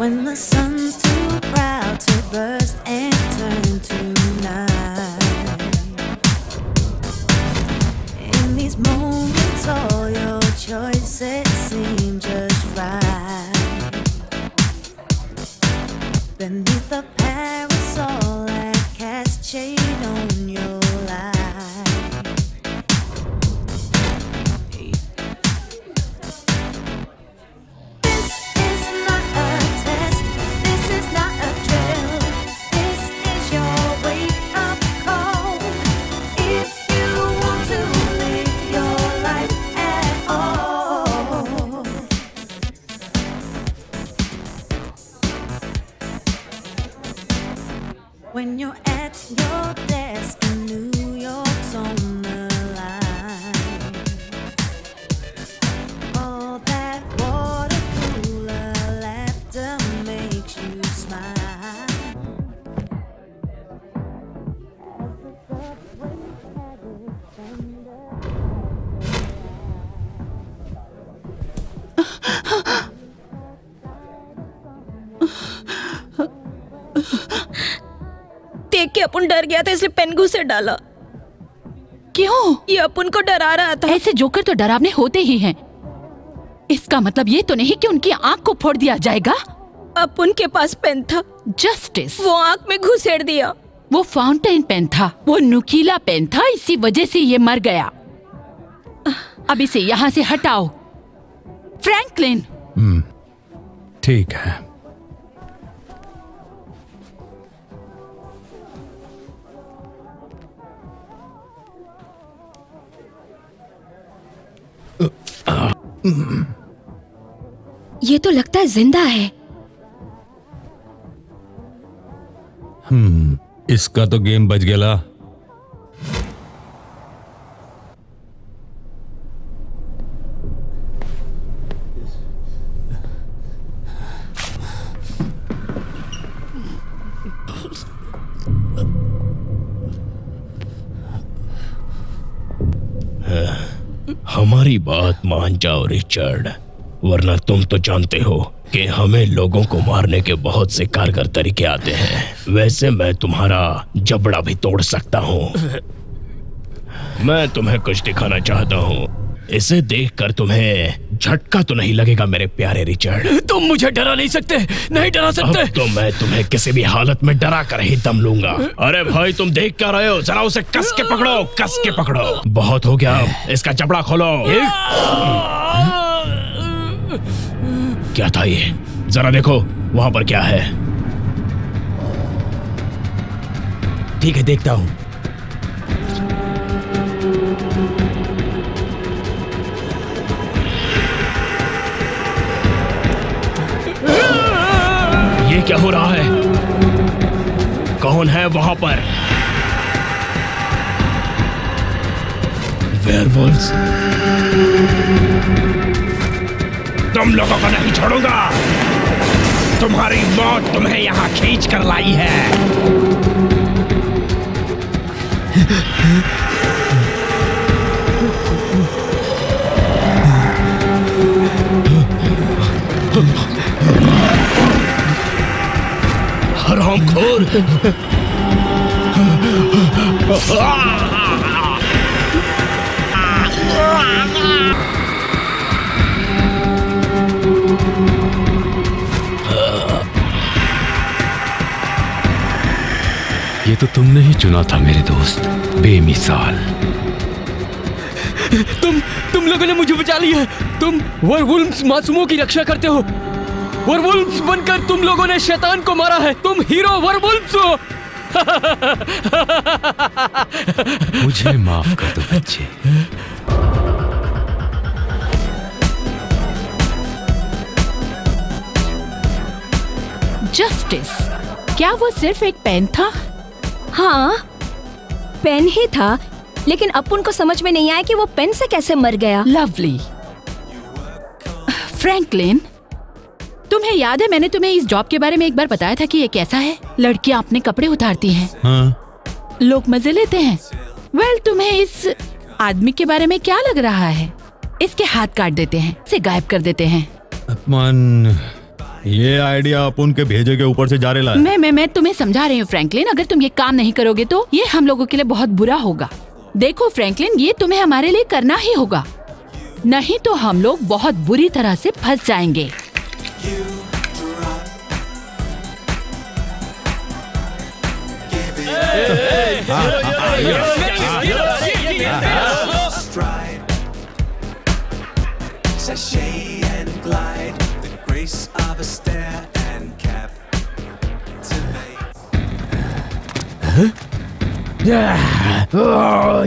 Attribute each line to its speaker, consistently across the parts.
Speaker 1: When the sun's too proud to burst and turn to night. In these moments all your choices seem just right. Beneath the parasol that casts shade on your life. When you're at your desk in New York's on the line, all that water cooler laughter makes you smile. As the subway habit thunder.
Speaker 2: देख के अपन डर गया था इसलिए pen घुसे डाला।
Speaker 3: क्यों?
Speaker 2: ये अपन को डरा रहा था।
Speaker 3: ऐसे जोकर तो डरावने होते ही हैं। इसका मतलब ये तो नहीं कि उनकी आंख को फोड़ दिया जाएगा।
Speaker 2: अपन के पास पेन था।
Speaker 3: जस्टिस।
Speaker 2: वो आंख में घुसेड़ दिया।
Speaker 3: वो फाउंटेन पेन था, वो नुकीला पेन था, इसी वजह से ये मर गया। अब इसे यहाँ से हटाओ। फ्रैंकलिन।
Speaker 4: ठीक है।
Speaker 2: ये तो लगता है जिंदा है।
Speaker 4: इसका तो गेम बच गया।
Speaker 5: हमारी बात मान जाओ रिचर्ड, वरना तुम तो जानते हो कि हमें लोगों को मारने के बहुत से कारगर तरीके आते हैं। वैसे मैं तुम्हारा जबड़ा भी तोड़ सकता हूँ। मैं तुम्हें कुछ दिखाना चाहता हूँ। इसे देखकर तुम्हें झटका तो नहीं लगेगा मेरे प्यारे रिचर्ड।
Speaker 6: तुम मुझे डरा नहीं सकते, नहीं डरा सकते।
Speaker 5: अब तो मैं तुम्हें किसी भी हालत में डरा कर ही दम लूंगा। अरे भाई तुम देख क्या रहे हो? जरा उसे कस के पकड़ो, कस के पकड़ो। बहुत हो गया, इसका जबड़ा खोलो। क्या था ये? जरा देखो वहां पर क्या है।
Speaker 6: ठीक है, देखता हूं।
Speaker 5: ये क्या हो रहा है? कौन है वहां पर? वेयरवुल्व्स। तुम लोगों को नहीं छोड़ूंगा। तुम्हारी मौत तुम्हें यहाँ खींच कर लाई है। हरामखोर।
Speaker 4: ये तो तुमने ही चुना था मेरे दोस्त, बेमिसाल।
Speaker 6: तुम लोगों ने मुझे बचा लिया। तुम वेयरवुल्व्स मासूमों की रक्षा करते हो। वेयरवुल्व्स बनकर तुम लोगों ने शैतान को मारा है। तुम हीरो वेयरवुल्व्स हो।
Speaker 4: मुझे माफ कर दो बच्चे।
Speaker 3: जस्टिस, क्या वो सिर्फ एक पेन था?
Speaker 2: हाँ, पेन ही था, लेकिन अपन को समझ में नहीं आया कि वो पेन से कैसे मर गया।
Speaker 3: लवली। फ्रैंकलिन, तुम्हें याद है मैंने तुम्हें इस जॉब के बारे में एक बार बताया था कि ये कैसा है? लड़कियां अपने कपड़े उतारती हैं।
Speaker 4: हाँ।
Speaker 3: लोग मजे लेते हैं। वेल, तुम्हें इस आदमी के बारे में क्या लग रहा है? इसके हाथ काट देते हैं, इसे गायब कर देते हैं।
Speaker 4: अपमान
Speaker 7: ये आइडिया अपन के भेजे के ऊपर से जा रहा है।
Speaker 3: मैं तुम्हें समझा रही हूँ फ्रैंकलिन, अगर तुम ये काम नहीं करोगे तो ये हम लोगों के लिए बहुत बुरा होगा। देखो फ्रैंकलिन, ये तुम्हें हमारे लिए करना ही होगा, नहीं तो हम लोग बहुत बुरी तरह से फंस जाएंगे।
Speaker 8: Sashay and glide, the grace of a stare and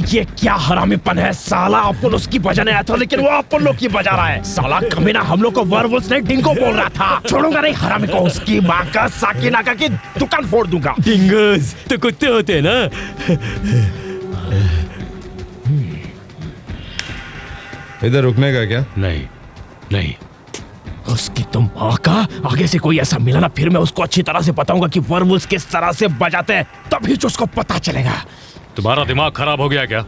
Speaker 5: ये क्या हरामीपन है साला। अपन उसकी बजाने आया था लेकिन वो अपन लोग की बजा रहा है। साला कमीना हम लोग को वर्वुल्फ ने डिंगो बोल रहा था। छोड़ूंगा नहीं हरामी को, उसकी माँ का साकिनाका की दुकान फोड़ दूंगा।
Speaker 6: डिंगोस तो कुत्ते होते हैं ना।
Speaker 7: इधर रुकने का क्या?
Speaker 5: नहीं नहीं, उसकी तुम माँ का आगे से कोई ऐसा मिला ना, फिर मैं उसको अच्छी तरह से बताऊंगा कि वर्वुल्फ किस तरह से बजाते हैं, तभी जो उसको पता चलेगा।
Speaker 4: तुम्हारा दिमाग खराब हो गया क्या?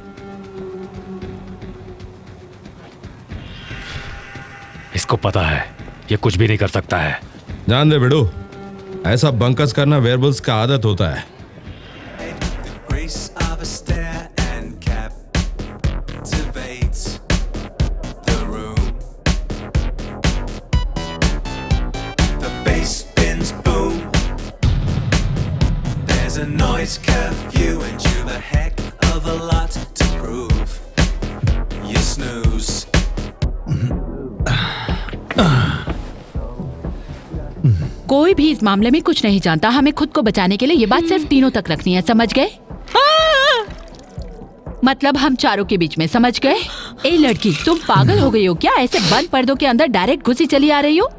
Speaker 4: इसको पता है ये कुछ भी नहीं कर सकता है।
Speaker 7: जान दे बेडू, ऐसा बंकस करना वेयरवुल्व्स का आदत होता है।
Speaker 8: Noise curfew and you've a heck of a lot to prove. You snooze.
Speaker 3: कोई भी इस मामले में कुछ नहीं जानता। हमें खुद को बचाने के लिए ये बात सिर्फ तीनों तक रखनी है, समझ गए? मतलब हम चारों के बीच में, समझ गए? ए लड़की, तुम पागल हो गई हो क्या? ऐसे बंद पर्दों के अंदर डायरेक्ट घुसी चली आ रही हो?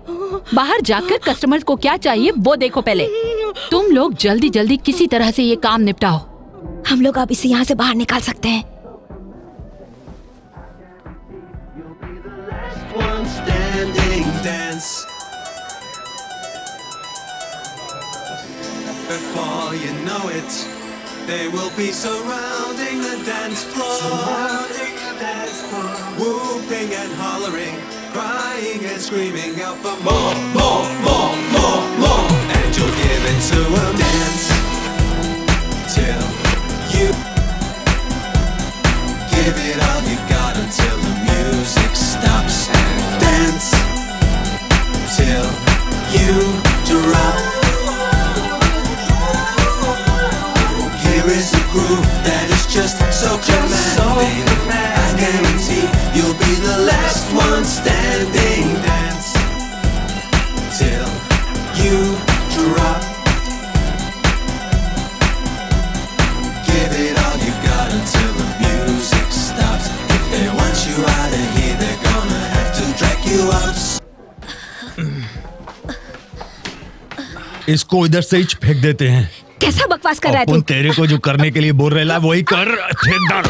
Speaker 3: बाहर जाकर कस्टमर्स को क्या चाहिए वो देखो पहले। तुम लोग जल्दी जल्दी किसी तरह से ये काम निपटाओ।
Speaker 2: हम लोग अब इसे यहाँ से बाहर निकाल सकते हैं।
Speaker 8: Before you know it, they will be surrounding the dance floor, whooping and hollering, crying and screaming out for more, more, more, more, more. And you'll give in to a dance till you give it all you got until the music stops. And dance till you drop. Here is a groove that is just so commanding. I guarantee you'll be the last one standing. Dance till you drop. Give it all you got until the music stops. If they want you out of here, they're gonna have to drag you out.
Speaker 7: इसको इधर से ही फेंक देते हैं।
Speaker 2: कैसा बकवास कर रहा है तू?
Speaker 7: अपन तेरे को जो करने के लिए बोल रहे वही कर। ठेकेदार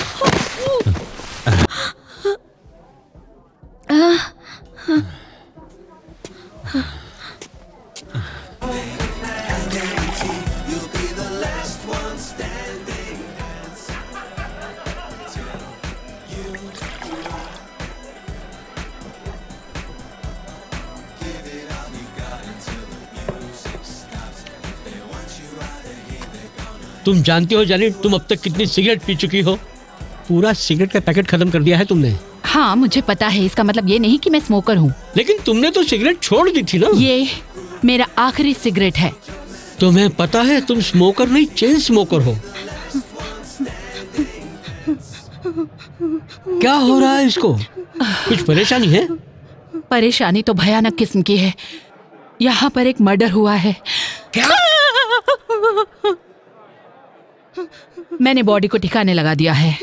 Speaker 6: तुम जानती हो जानी, तुम अब तक कितनी सिगरेट पी चुकी हो? पूरा सिगरेट का पैकेट खत्म कर दिया है तुमने।
Speaker 3: हाँ मुझे पता है, इसका मतलब ये नहीं कि मैं स्मोकर हूँ।
Speaker 6: लेकिन तुमने तो सिगरेट छोड़ दी थी ना।
Speaker 3: ये मेरा आखिरी सिगरेट है।
Speaker 6: तुम्हें पता है तुम स्मोकर नहीं, चेन स्मोकर हो। क्या हो रहा है इसको? कुछ परेशानी है?
Speaker 3: परेशानी तो भयानक किस्म की है। यहाँ पर एक मर्डर हुआ है।
Speaker 6: क्या?
Speaker 3: मैंने बॉडी को ठिकाने लगा दिया है।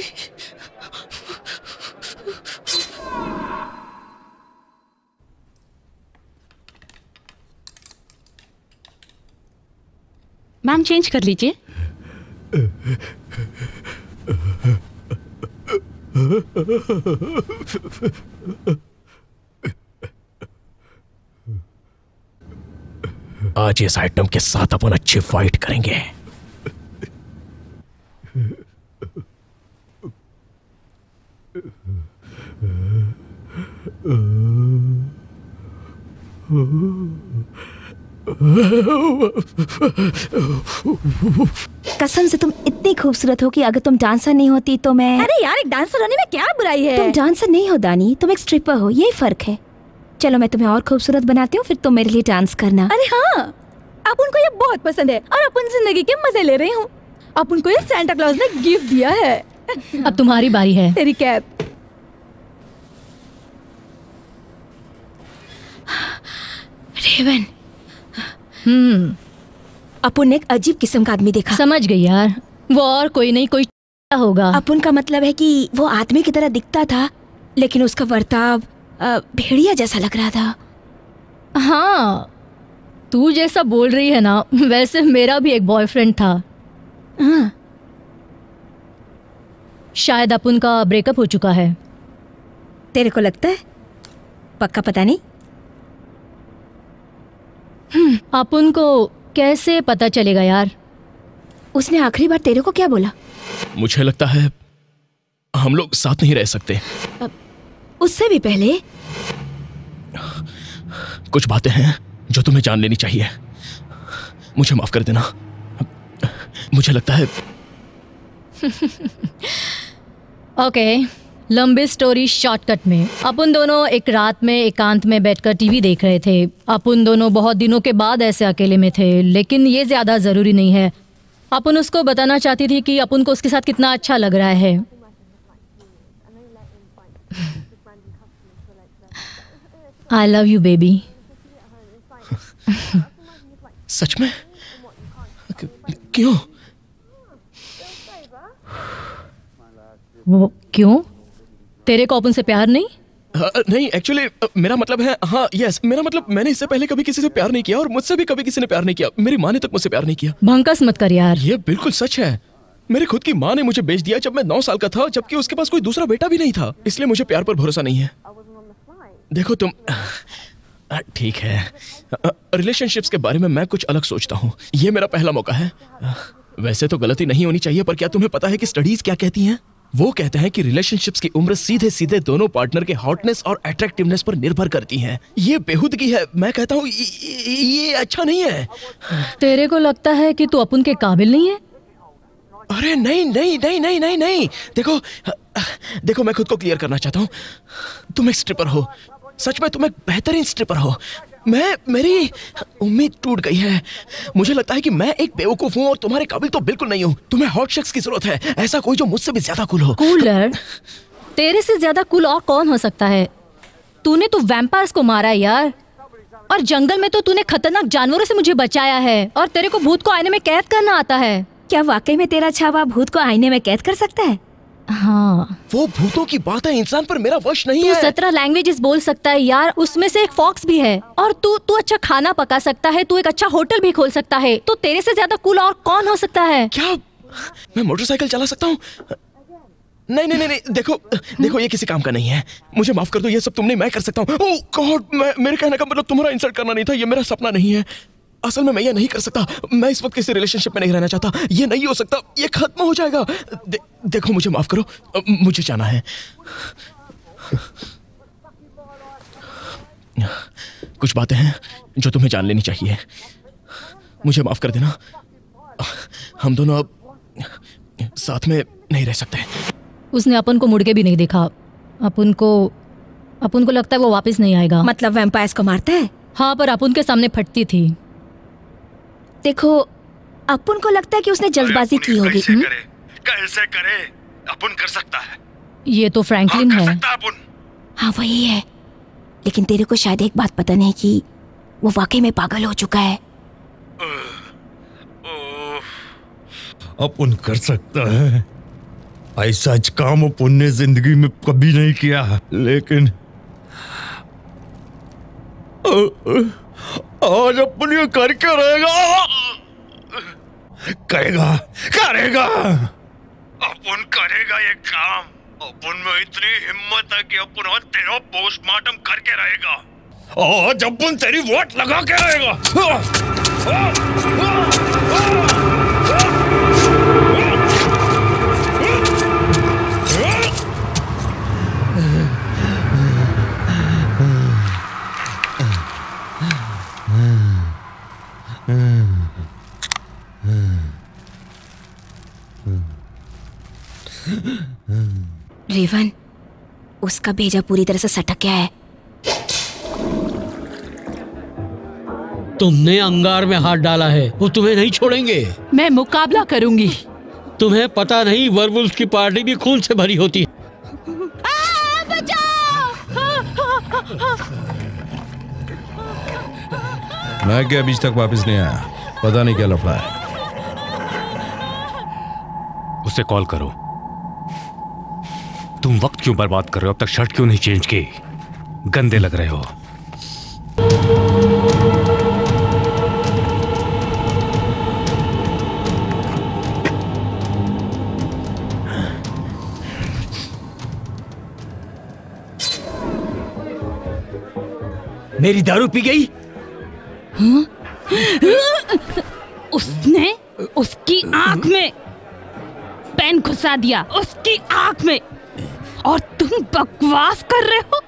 Speaker 3: मैम चेंज कर लीजिए।
Speaker 5: आज इस आइटम के साथ अपन अच्छी फाइट करेंगे।
Speaker 2: कसम से तुम इतनी खूबसूरत हो कि अगर तुम डांसर नहीं होती तो मैं।
Speaker 1: अरे यार, एक डांसर होने में क्या बुराई है?
Speaker 2: तुम डांसर नहीं हो दानी, तुम एक स्ट्रिपर हो, यही फर्क है। चलो मैं तुम्हें और खूबसूरत बनाती हूँ, फिर तुम मेरे लिए डांस करना।
Speaker 1: अरे हाँ, अपन को ये बहुत पसंद है और अपन जिंदगी के मजे ले रही हूँ। अपन को ये सांता क्लॉज ने गिफ्ट दिया है।
Speaker 9: अब तुम्हारी बारी है।
Speaker 1: तेरी कैप।
Speaker 2: रेवन। अपन ने एक अजीब किस्म का आदमी देखा।
Speaker 9: समझ गई यार, वो और कोई नहीं कोई होगा।
Speaker 2: अपन का मतलब है कि वो आदमी की तरह दिखता था, लेकिन उसका बर्ताव भेड़िया जैसा लग रहा था।
Speaker 9: हाँ, तू जैसा बोल रही है ना, वैसे मेरा भी एक बॉयफ्रेंड था।
Speaker 2: हाँ।
Speaker 9: शायद अपन का ब्रेकअप हो चुका है।
Speaker 2: तेरे को लगता है? पक्का पता नहीं।
Speaker 9: अपन को कैसे पता चलेगा यार?
Speaker 2: उसने आखिरी बार तेरे को क्या बोला?
Speaker 5: मुझे लगता है हम लोग साथ नहीं रह सकते।
Speaker 2: उससे भी पहले
Speaker 5: कुछ बातें हैं जो तुम्हें जान लेनी चाहिए। मुझे माफ कर देना। मुझे लगता है
Speaker 9: ओके, लंबी स्टोरी शॉर्टकट में, अपन दोनों एक रात में एकांत में बैठकर टीवी देख रहे थे। अपन दोनों बहुत दिनों के बाद ऐसे अकेले में थे, लेकिन ये ज्यादा जरूरी नहीं है। अपन उसको बताना चाहती थी कि अपन को उसके साथ कितना अच्छा लग रहा है। I love you baby.
Speaker 5: सच में? क्यों?
Speaker 9: वो क्यों? तेरे को अपन से प्यार नहीं?
Speaker 5: नहीं, एक्चुअली मेरा मतलब है, हाँ यस, मेरा मतलब मैंने इससे पहले कभी किसी से प्यार नहीं किया और मुझसे भी कभी किसी ने प्यार नहीं किया। मेरी माँ ने तक मुझसे प्यार नहीं किया।
Speaker 9: भंकस मत कर यार।
Speaker 5: ये बिल्कुल सच है। मेरी खुद की माँ ने मुझे बेच दिया जब मैं 9 साल का था, जबकि उसके पास कोई दूसरा बेटा भी नहीं था। इसलिए मुझे प्यार पर भरोसा नहीं है। देखो तुम, ठीक है, रिलेशनशिप्स के बारे में मैं कुछ अलग सोचता हूँ। ये मेरा पहला मौका है। वैसे तो गलती नहीं होनी चाहिए, पर क्या तुम्हें पता है कि स्टडीज क्या कहती हैं? वो कहते हैं कि रिलेशनशिप्स की उम्र सीधे सीधे दोनों पार्टनर के हॉटनेस और अट्रैक्टिवनेस पर निर्भर करती है। ये बेहूदगी है। मैं कहता हूँ ये अच्छा नहीं है।
Speaker 9: तेरे को लगता है कि तू अपन के काबिल नहीं है?
Speaker 5: अरे नहीं नहीं नहीं नहीं नहीं नहीं, देखो मैं खुद को क्लियर करना चाहता हूँ। तुम एक स्ट्रिपर हो, सच में तुम एक बेहतरीन स्ट्रिपर हो। मेरी उम्मीद टूट गई है। मुझे लगता है कि मैं एक बेवकूफ हूँ और तुम्हारे काबिल तो बिल्कुल नहीं हूँ। तुम्हें हॉट शख्स की जरूरत है, ऐसा कोई जो मुझसे भी ज्यादा कूल हो।
Speaker 9: कूलर? तेरे से ज्यादा कूल और कौन हो सकता है? तूने तो वैम्पायर्स को मारा है यार, और जंगल में तो तूने खतरनाक जानवरों से मुझे बचाया है, और तेरे को भूत को आईने में कैद करना आता है।
Speaker 2: क्या वाकई में तेरा छावा भूत को आईने में कैद कर सकता है?
Speaker 9: हाँ,
Speaker 5: वो भूतों की बात है, इंसान पर मेरा वश नहीं
Speaker 9: है।
Speaker 5: तू
Speaker 9: 17 लैंग्वेजेस बोल सकता है यार, उसमें से एक फॉक्स भी है। और तू अच्छा खाना पका सकता है, तू एक अच्छा होटल भी खोल सकता है। तो तेरे से ज्यादा कूल और कौन हो सकता है?
Speaker 5: क्या मैं मोटरसाइकिल चला सकता हूँ? नहीं नहीं नहीं, देखो ये किसी काम का नहीं है। मुझे माफ कर दो, ये सब तुम नहीं, मैं कर सकता हूँ। ओह गॉड, मेरे कहने का मतलब तुम्हारा इंसल्ट करना नहीं था। ये मेरा सपना नहीं है। असल में मैं ये नहीं कर सकता। मैं इस वक्त किसी रिलेशनशिप में नहीं रहना चाहता। ये नहीं हो सकता, ये खत्म हो जाएगा। देखो मुझे माफ करो, मुझे जाना है। कुछ बातें हैं जो तुम्हें जान लेनी चाहिए। मुझे माफ कर देना। हम दोनों अब साथ में नहीं रह सकते।
Speaker 9: उसने अपन को मुड़ के भी नहीं देखा। अपन को लगता है वो वापस नहीं आएगा।
Speaker 2: मतलब वैम्पायर्स को मारता है?
Speaker 9: हाँ, पर अपन के सामने फटती थी।
Speaker 2: देखो, अपन को लगता है कि उसने जल्दबाजी की होगी।
Speaker 10: कैसे करे? अपन कर सकता है।
Speaker 9: ये तो फ्रैंकलिन है।
Speaker 2: हाँ वही है, लेकिन तेरे को शायद एक बात पता नहीं कि वो वाकई में पागल हो चुका है।
Speaker 7: अपन कर सकता है। ऐसा काम अपन ने जिंदगी में कभी नहीं किया, लेकिन आज अपन ये करके रहेगा। करेगा
Speaker 10: अपन करेगा ये काम। अपन में इतनी हिम्मत है कि अपन और तेरा पोस्टमार्टम करके रहेगा।
Speaker 7: आज अपन तेरी वोट लगा के रहेगा।
Speaker 2: रेवन, उसका भेजा पूरी तरह से सटक गया है।
Speaker 11: तुमने अंगार में हाथ डाला है, वो तुम्हें नहीं छोड़ेंगे।
Speaker 3: मैं मुकाबला करूंगी।
Speaker 11: तुम्हें पता नहीं वर्वुल्फ की पार्टी भी खून से भरी होती है।
Speaker 7: मैं क्या अभी तक वापस नहीं आया, पता नहीं क्या लफड़ा है।
Speaker 4: उसे कॉल करो। तुम वक्त क्यों बर्बाद कर रहे हो? अब तक शर्ट क्यों नहीं चेंज की? गंदे लग रहे हो।
Speaker 6: मेरी दारू पी गई?
Speaker 2: उसने उसकी आंख में पेन घुसा दिया, उसकी आंख में, और तुम बकवास कर रहे हो।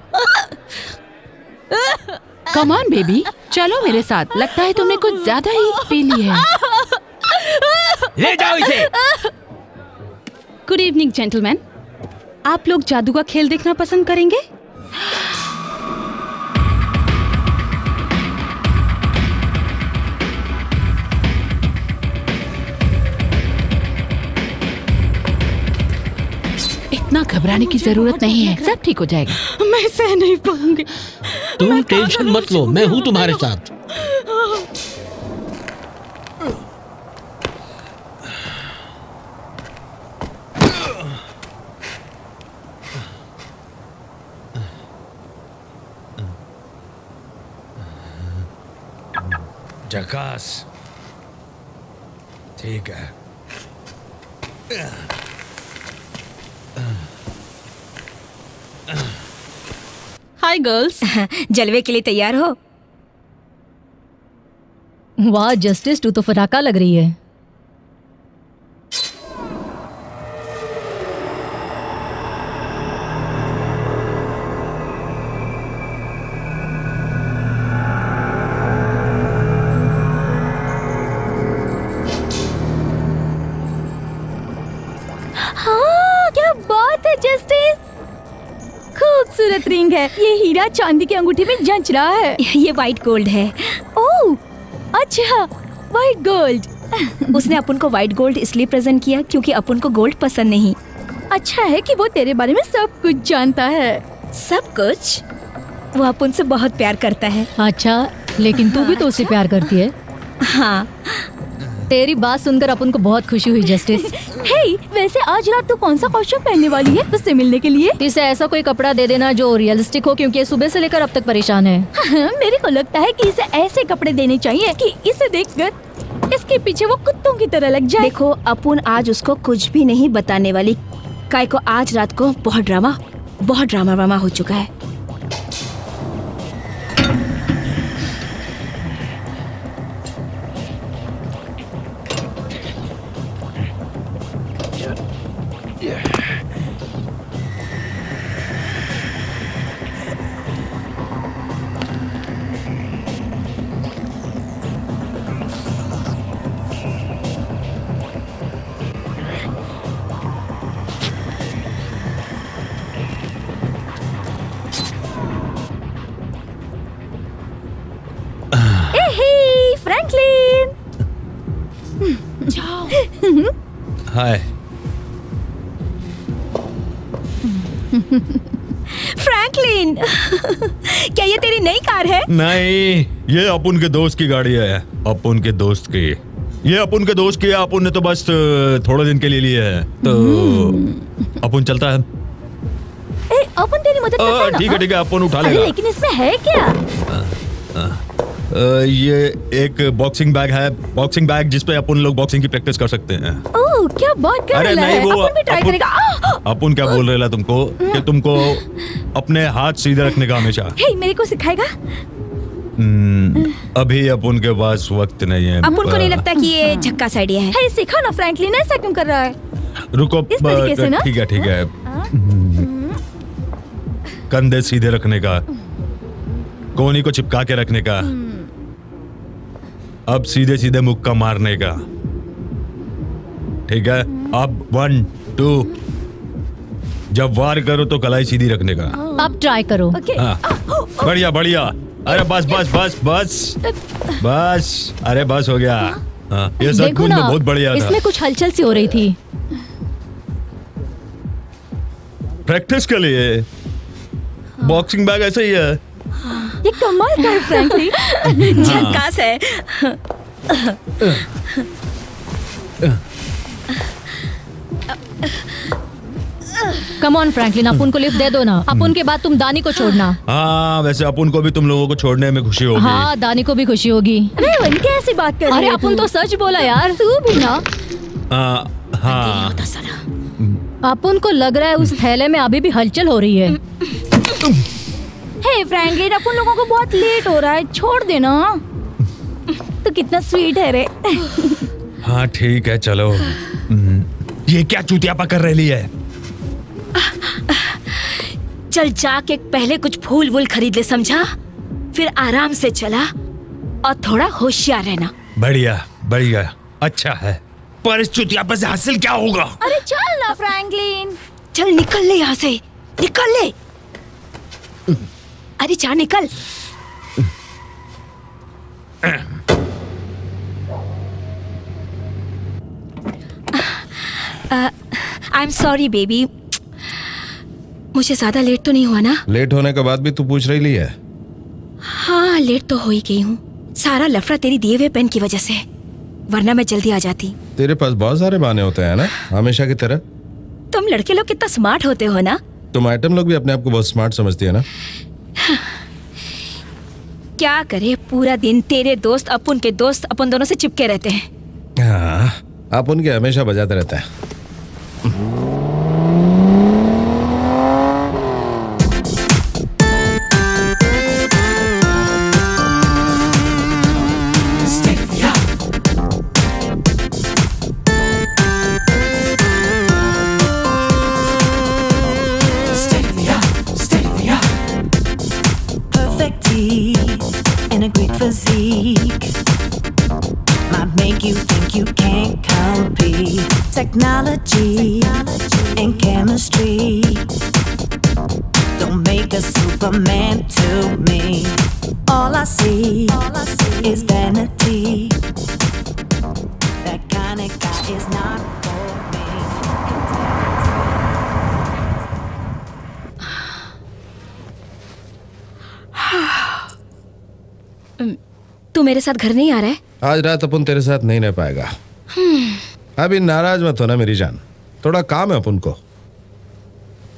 Speaker 3: कम ऑन बेबी, चलो मेरे साथ। लगता है तुमने कुछ ज्यादा ही पी ली है।
Speaker 6: ले जाओ इसे।
Speaker 2: गुड इवनिंग जेंटलमैन, आप लोग जादू का खेल देखना पसंद करेंगे?
Speaker 3: इतना घबराने की जरूरत नहीं है, सब ठीक हो जाएगा।
Speaker 2: मैं सह नहीं पाऊंगी।
Speaker 11: तुम टेंशन मत लो, मैं हूं तुम्हारे साथ।
Speaker 7: जकास, ठीक है।
Speaker 2: हाय गर्ल्स, जलवे के लिए तैयार हो?
Speaker 9: वाह जस्टिस, तू तो फटाका लग रही है।
Speaker 2: हाँ, क्या बात है जस्टिस, खूबसूरत रिंग है। ये हीरा चांदी की अंगूठी में जंच रहा है। ये व्हाइट गोल्ड है। ओह अच्छा, व्हाइट गोल्ड। उसने अपन को व्हाइट गोल्ड इसलिए प्रेजेंट किया क्योंकि अपन को गोल्ड पसंद नहीं। अच्छा है कि वो तेरे बारे में सब कुछ जानता है। सब कुछ? वो अपन से बहुत प्यार करता है।
Speaker 9: अच्छा, लेकिन तू भी तो उससे प्यार करती है।
Speaker 2: हाँ।
Speaker 9: तेरी बात सुनकर अपन को बहुत खुशी हुई जस्टिस।
Speaker 2: हे, वैसे आज रात तू कौन सा कॉस्ट्यूम पहनने वाली है उससे मिलने के लिए?
Speaker 9: इसे ऐसा कोई कपड़ा दे देना जो रियलिस्टिक हो, क्योंकि ये सुबह से लेकर अब तक परेशान है।
Speaker 2: मेरे को लगता है कि इसे ऐसे कपड़े देने चाहिए कि इसे देखकर इसके पीछे वो कुत्तों की तरह लग जाए। देखो, अपन आज उसको कुछ भी नहीं बताने वाली। काय को आज रात को बहुत ड्रामा हो चुका है।
Speaker 7: हाय
Speaker 2: फ्रैंकलिन, क्या ये तेरी नई कार है?
Speaker 7: नहीं, ये अपुन के दोस्त की गाड़ी है। अपुन के दोस्त की, ये अपुन के दोस्त की है। अपुन ने तो बस थोड़े दिन के लिए लिया है, तो अपुन चलता है।
Speaker 2: अपन तेरी मदद करता है ना?
Speaker 7: ठीक है, अपुन उठा लेगा।
Speaker 2: लेकिन इसमें है क्या?
Speaker 7: ये एक बॉक्सिंग बैग है, बॉक्सिंग बैग जिसपे अपन लोग बॉक्सिंग की प्रैक्टिस कर सकते हैं।
Speaker 2: ओह, क्या बात कर रहा है? अपन भी ट्राई करेगा।
Speaker 7: अपन क्या बोल रहे तुमको कि तुमको अपने हाथ सीधे रखने का हमेशा।
Speaker 2: हे, मेरे को सिखाएगा?
Speaker 7: अभी अपन के पास वक्त नहीं है।
Speaker 2: अपन को नहीं लगता कि ये झक्कास आइडिया है। सिखा ना फ्रैंकलिन, ऐसा क्यों कर रहा है?
Speaker 7: रुको, ठीक है। कंधे सीधे रखने का, कोहनी को चिपका के रखने का, अब सीधे सीधे मुक्का मारने का। ठीक है, अब 1 2 जब वार करो तो कलाई सीधी रखने का।
Speaker 9: अब ट्राई करो।
Speaker 7: हाँ, बढ़िया बढ़िया। अरे बस बस बस बस बस, अरे बस हो गया। हाँ, ये सब
Speaker 9: देखो ना,
Speaker 7: बहुत बढ़िया था।
Speaker 9: इसमें कुछ हलचल सी हो रही थी।
Speaker 7: प्रैक्टिस के लिए बॉक्सिंग बैग ऐसा ही है।
Speaker 2: ये कमाल का है फ्रैंकलिन।
Speaker 1: झकास है।
Speaker 9: कम ऑन फ्रैंकलिन, अपुन को लिफ्ट दे दो ना। अपुन के बाद तुम दानी को छोड़ना।
Speaker 7: हाँ, वैसे अपुन को भी तुम लोगों को छोड़ने में खुशी होगी।
Speaker 9: हाँ, दानी को भी खुशी होगी।
Speaker 2: अरे वन कैसी बात कर रही
Speaker 9: अरे
Speaker 2: है
Speaker 9: अपुन
Speaker 2: तू?
Speaker 9: तो सच बोला यार।
Speaker 2: तू भी ना।
Speaker 7: हाँ,
Speaker 9: अपुन को लग रहा है उस थैले में अभी भी हलचल हो रही है।
Speaker 2: हे फ्रैंकलिन, अपन लोगों को बहुत लेट हो रहा है, छोड़ देना। तो कितना स्वीट है रे।
Speaker 7: हाँ ठीक है चलो। ये क्या चूतियापा कर रही है?
Speaker 1: चल जाके पहले कुछ फूल वूल खरीद ले, समझा? फिर आराम से चला और थोड़ा होशियार रहना।
Speaker 7: बढ़िया बढ़िया, अच्छा है। पर इस चूतियापा से हासिल क्या होगा?
Speaker 2: अरे चल ना फ्रैंकलिन।
Speaker 1: चल निकल ले यहाँ से, निकल ले। अरे जा निकल। आई एम सॉरी बेबी, मुझे ज्यादा लेट तो नहीं हुआ ना?
Speaker 12: लेट होने के बाद भी तू पूछ रही है?
Speaker 1: हाँ लेट तो हो ही गई हूँ। सारा लफड़ा तेरी दिए हुए पेन की वजह से, वरना मैं जल्दी आ जाती।
Speaker 12: तेरे पास बहुत सारे बहाने होते हैं ना, हमेशा की तरह।
Speaker 1: तुम लड़के लोग कितना स्मार्ट होते हो ना।
Speaker 12: तुम आइटम लोग भी अपने आप को बहुत स्मार्ट समझती है ना।
Speaker 1: क्या करे, पूरा दिन तेरे दोस्त अपुन के दोस्त अपन दोनों से चिपके रहते हैं।
Speaker 12: हाँ, आप उनके हमेशा बजाते रहते हैं।
Speaker 1: Perfect teeth and a great physique might make you think you can't compete. Technology and chemistry don't make a Superman to me. All I see is vanity. That kind of guy is not for me. तू मेरे साथ घर नहीं आ रहा है?
Speaker 12: आज रात अपन तेरे साथ नहीं रह पाएगा। अभी नाराज मत होना मेरी जान, थोड़ा काम है अपन को।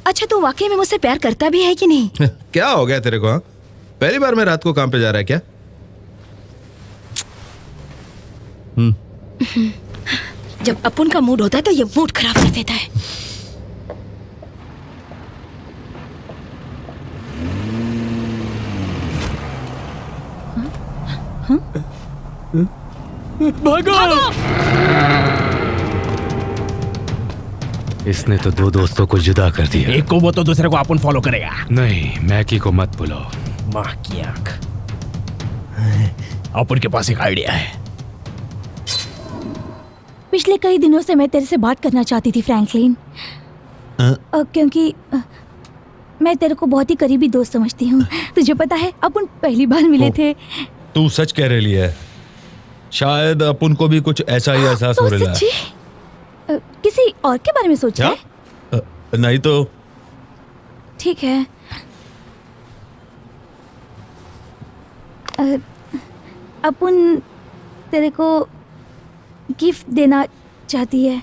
Speaker 1: अच्छा तू वाकई में मुझसे प्यार करता भी है कि नहीं?
Speaker 12: क्या हो गया तेरे को? हाँ, पहली बार मैं रात को काम पे जा रहा है क्या?
Speaker 1: जब अपुन का मूड होता है तो ये मूड खराब कर देता है।
Speaker 6: भागो!
Speaker 4: इसने तो दो दोस्तों को जुदा कर दिया।
Speaker 5: एक को वो तो दूसरे को अपन फॉलो करेगा।
Speaker 4: नहीं, मैकी को मत बुलाओ।
Speaker 5: माँ की आंख। अपन के पास एक आइडिया है।
Speaker 2: पिछले कई दिनों से मैं तेरे से बात करना चाहती थी फ्रैंकलिन, क्योंकि मैं तेरे को बहुत ही करीबी दोस्त समझती हूँ। तुझे पता है अपन पहली बार मिले थे।
Speaker 7: तू सच कह रही है? शायद अपन को भी कुछ ऐसा ही एहसास हो रहा है।
Speaker 2: किसी और के बारे में सोचा है?
Speaker 7: नहीं तो
Speaker 2: ठीक है। अपन तेरे को गिफ्ट देना चाहती है।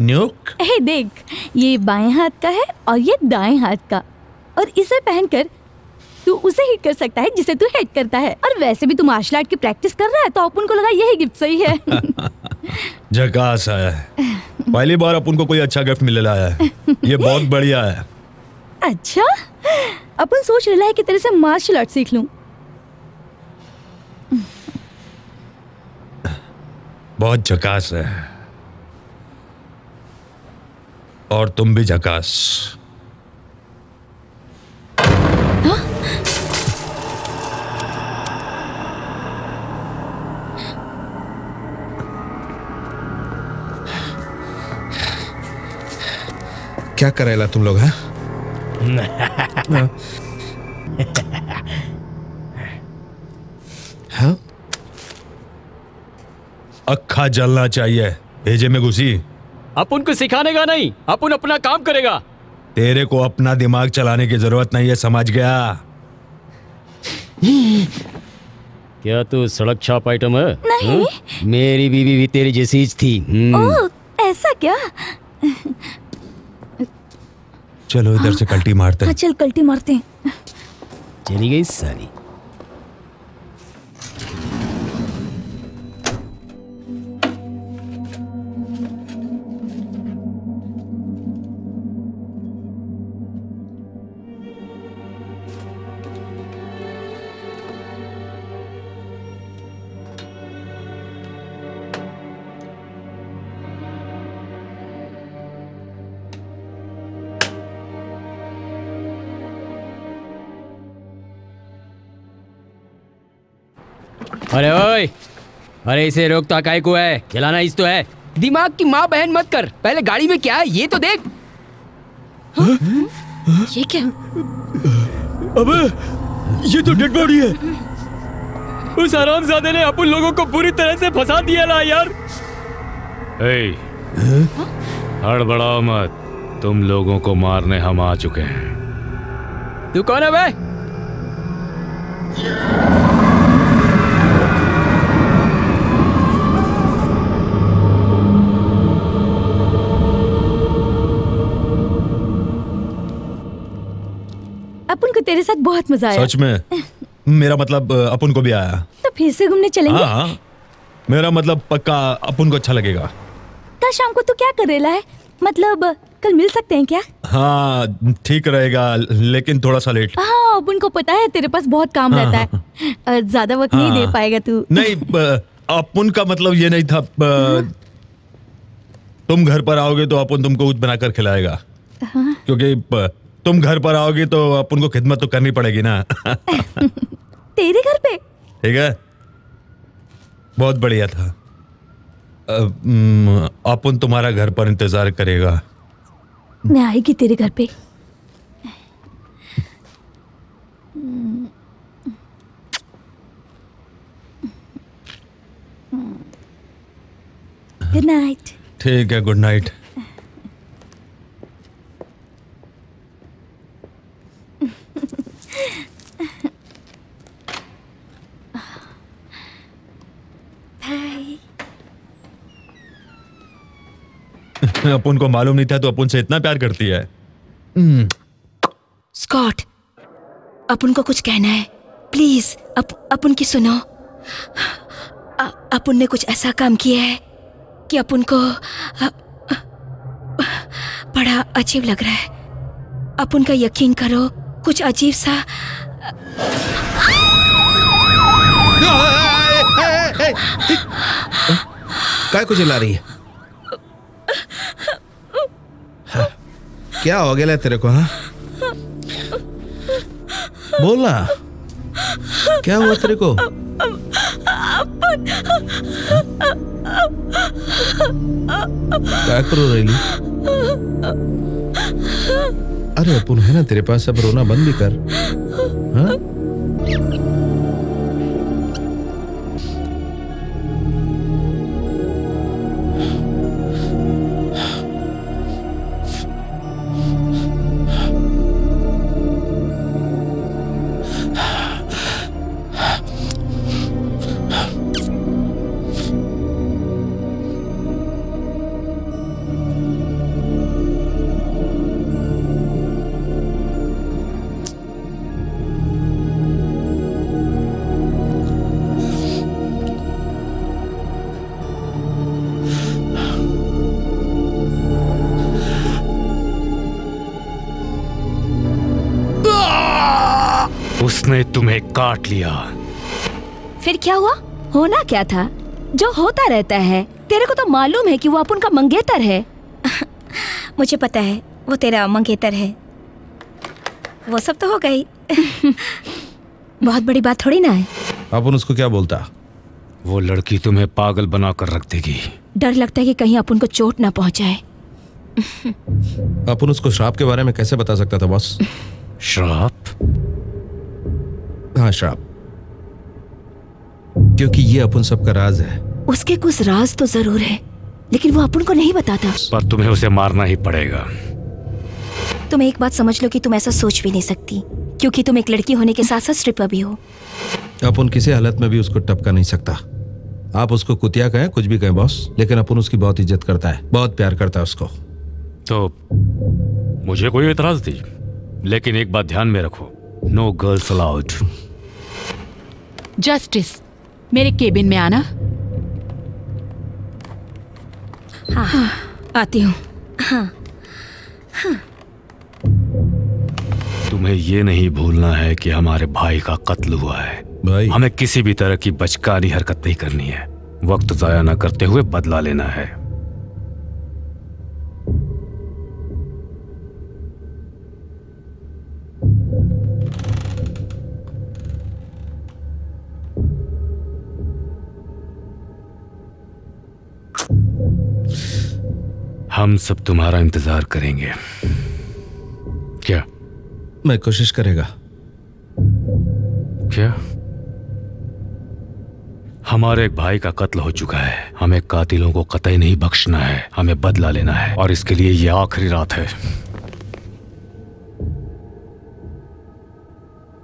Speaker 7: न्यूक?
Speaker 2: हे देख, ये बाएं हाथ का है और ये दाएं हाथ का, और इसे पहनकर तू उसे हिट कर सकता है जिसे तू हिट करता है। और वैसे भी तू मार्शल आर्ट की प्रैक्टिस कर रहा है, तो अपन को लगा यही गिफ्ट सही है।
Speaker 7: झकास है। पहली बार अपन को कोई अच्छा गिफ्ट मिल रहा है। ये बहुत बढ़िया है।
Speaker 2: अच्छा, अपन सोच रहा है कि तेरे से मार्शल आर्ट सीख लूं।
Speaker 7: बहुत झकास है। और तुम भी झकास।
Speaker 12: क्या करेला तुम लोग? हाँ?
Speaker 7: अक्खा जलना चाहिए, भेजे में घुसी।
Speaker 6: अपन को सिखाने का नहीं, अपन अपना काम करेगा।
Speaker 7: तेरे को अपना दिमाग चलाने की जरूरत नहीं है, समझ गया?
Speaker 11: क्या तू सड़क छाप आइटम है?
Speaker 2: नहीं।
Speaker 11: मेरी बीवी भी तेरी जैसी ही थी।
Speaker 2: ओह, ऐसा क्या?
Speaker 7: चलो इधर से कल्टी मारते हैं।
Speaker 2: हाँ, चल कल्टी मारते हैं।
Speaker 11: चली गई सारी। अरे ओए, अरे इसे रोकता काहे को है? चलाना इस तो है। दिमाग की माँ बहन मत कर, पहले गाड़ी में क्या है ये तो देख।
Speaker 2: ये क्या?
Speaker 6: अबे ये तो डेड बॉडी है। उस हरामजादे ने अपन लोगों को पूरी तरह से फंसा दिया ना यार।
Speaker 4: हड़बड़ाओ मत, तुम लोगों को मारने हम आ चुके हैं।
Speaker 6: तू कौन है बे?
Speaker 2: अपन को तेरे साथ बहुत मजा आया।
Speaker 7: सच में? मेरा मतलब अपन को भी आया।
Speaker 2: तो फिर से घूमने चलेंगे?
Speaker 7: हाँ, मेरा मतलब पक्का अपन को अच्छा लगेगा।
Speaker 2: कल शाम को तू क्या करेला है? मतलब कल मिल सकते हैं क्या?
Speaker 7: हाँ ठीक रहेगा, लेकिन थोड़ा सा लेट।
Speaker 2: हाँ, अपन को पता है तेरे पास बहुत काम रहता है, ज्यादा वक्त नहीं दे पाएगा तू।
Speaker 7: नहीं, अपन का मतलब ये नहीं था। तुम घर पर आओगे तो अपन तुमको कुछ बनाकर खिलाएगा। क्योंकि तुम घर पर आओगे तो अपन को खिदमत तो करनी पड़ेगी ना।
Speaker 2: तेरे घर पे?
Speaker 7: ठीक है, बहुत बढ़िया था। अपन तुम्हारा घर पर इंतजार करेगा।
Speaker 2: मैं आएगी तेरे घर पे। Good night.
Speaker 7: ठीक है, गुड नाइट। अपन को मालूम नहीं था तो अपन से इतना प्यार करती है।
Speaker 13: स्कॉट, अपन को कुछ कहना है, प्लीज अपन की सुनो। अपन ने कुछ ऐसा काम किया है कि अपन को बड़ा अजीब लग रहा है। अपन का यकीन करो, कुछ अजीब सा।
Speaker 12: काय को चिल्ला रही है? क्या हो गया तेरे को? हाँ, बोलना, क्या हुआ तेरे को? क्या करो रही? अरे अपन है ना तेरे पास, अब रोना बंद भी कर। हाँ?
Speaker 4: उसने तुम्हें काट लिया।
Speaker 13: फिर क्या हुआ? होना क्या था? जो होता रहता है। तेरे को तो मालूम है कि वो अपन का मंगेतर है। मुझे पता है वो तेरा मंगेतर है, वो सब तो हो गई। बहुत बड़ी बात थोड़ी ना है।
Speaker 12: अपन उसको क्या बोलता?
Speaker 4: वो लड़की तुम्हें पागल बना कर रख देगी।
Speaker 13: डर लगता है कि कहीं अपन को चोट ना पहुंचाए।
Speaker 12: अपन उसको श्राप के बारे में कैसे बता सकता था बॉस?
Speaker 4: श्राप?
Speaker 12: हाँ श्राप, क्योंकि ये अपन सबका राज है।
Speaker 13: उसके कुछ राज तो जरूर है, लेकिन वो अपन को नहीं बताता।
Speaker 4: पर तुम्हें उसे मारना ही पड़ेगा।
Speaker 13: तुम एक बात समझ लो कि तुम ऐसा सोच भी नहीं सकती, क्योंकि तुम एक लड़की होने के साथ साथ स्ट्रिपर भी हो।
Speaker 12: अपन किसी हालत में भी उसको टपका नहीं सकता। आप उसको कुतिया कहें, कुछ भी कहें बॉस, लेकिन अपन उसकी बहुत इज्जत करता है, बहुत प्यार करता है उसको।
Speaker 4: तो मुझे कोई एतराज नहीं, लेकिन एक बात ध्यान में रखो, नो गर्ल्स अलाउड।
Speaker 3: जस्टिस, मेरे केबिन में आना।
Speaker 13: हाँ, आती हूँ। हाँ।
Speaker 4: तुम्हें ये नहीं भूलना है कि हमारे भाई का कत्ल हुआ है।
Speaker 12: भाई,
Speaker 4: हमें किसी भी तरह की बचकानी हरकत नहीं करनी है। वक्त जाया न करते हुए बदला लेना है। हम सब तुम्हारा इंतजार करेंगे। क्या?
Speaker 12: मैं कोशिश करेगा।
Speaker 4: क्या? हमारे एक भाई का कत्ल हो चुका है। हमें कातिलों को कतई नहीं बख्शना है। हमें बदला लेना है, और इसके लिए ये आखिरी रात है।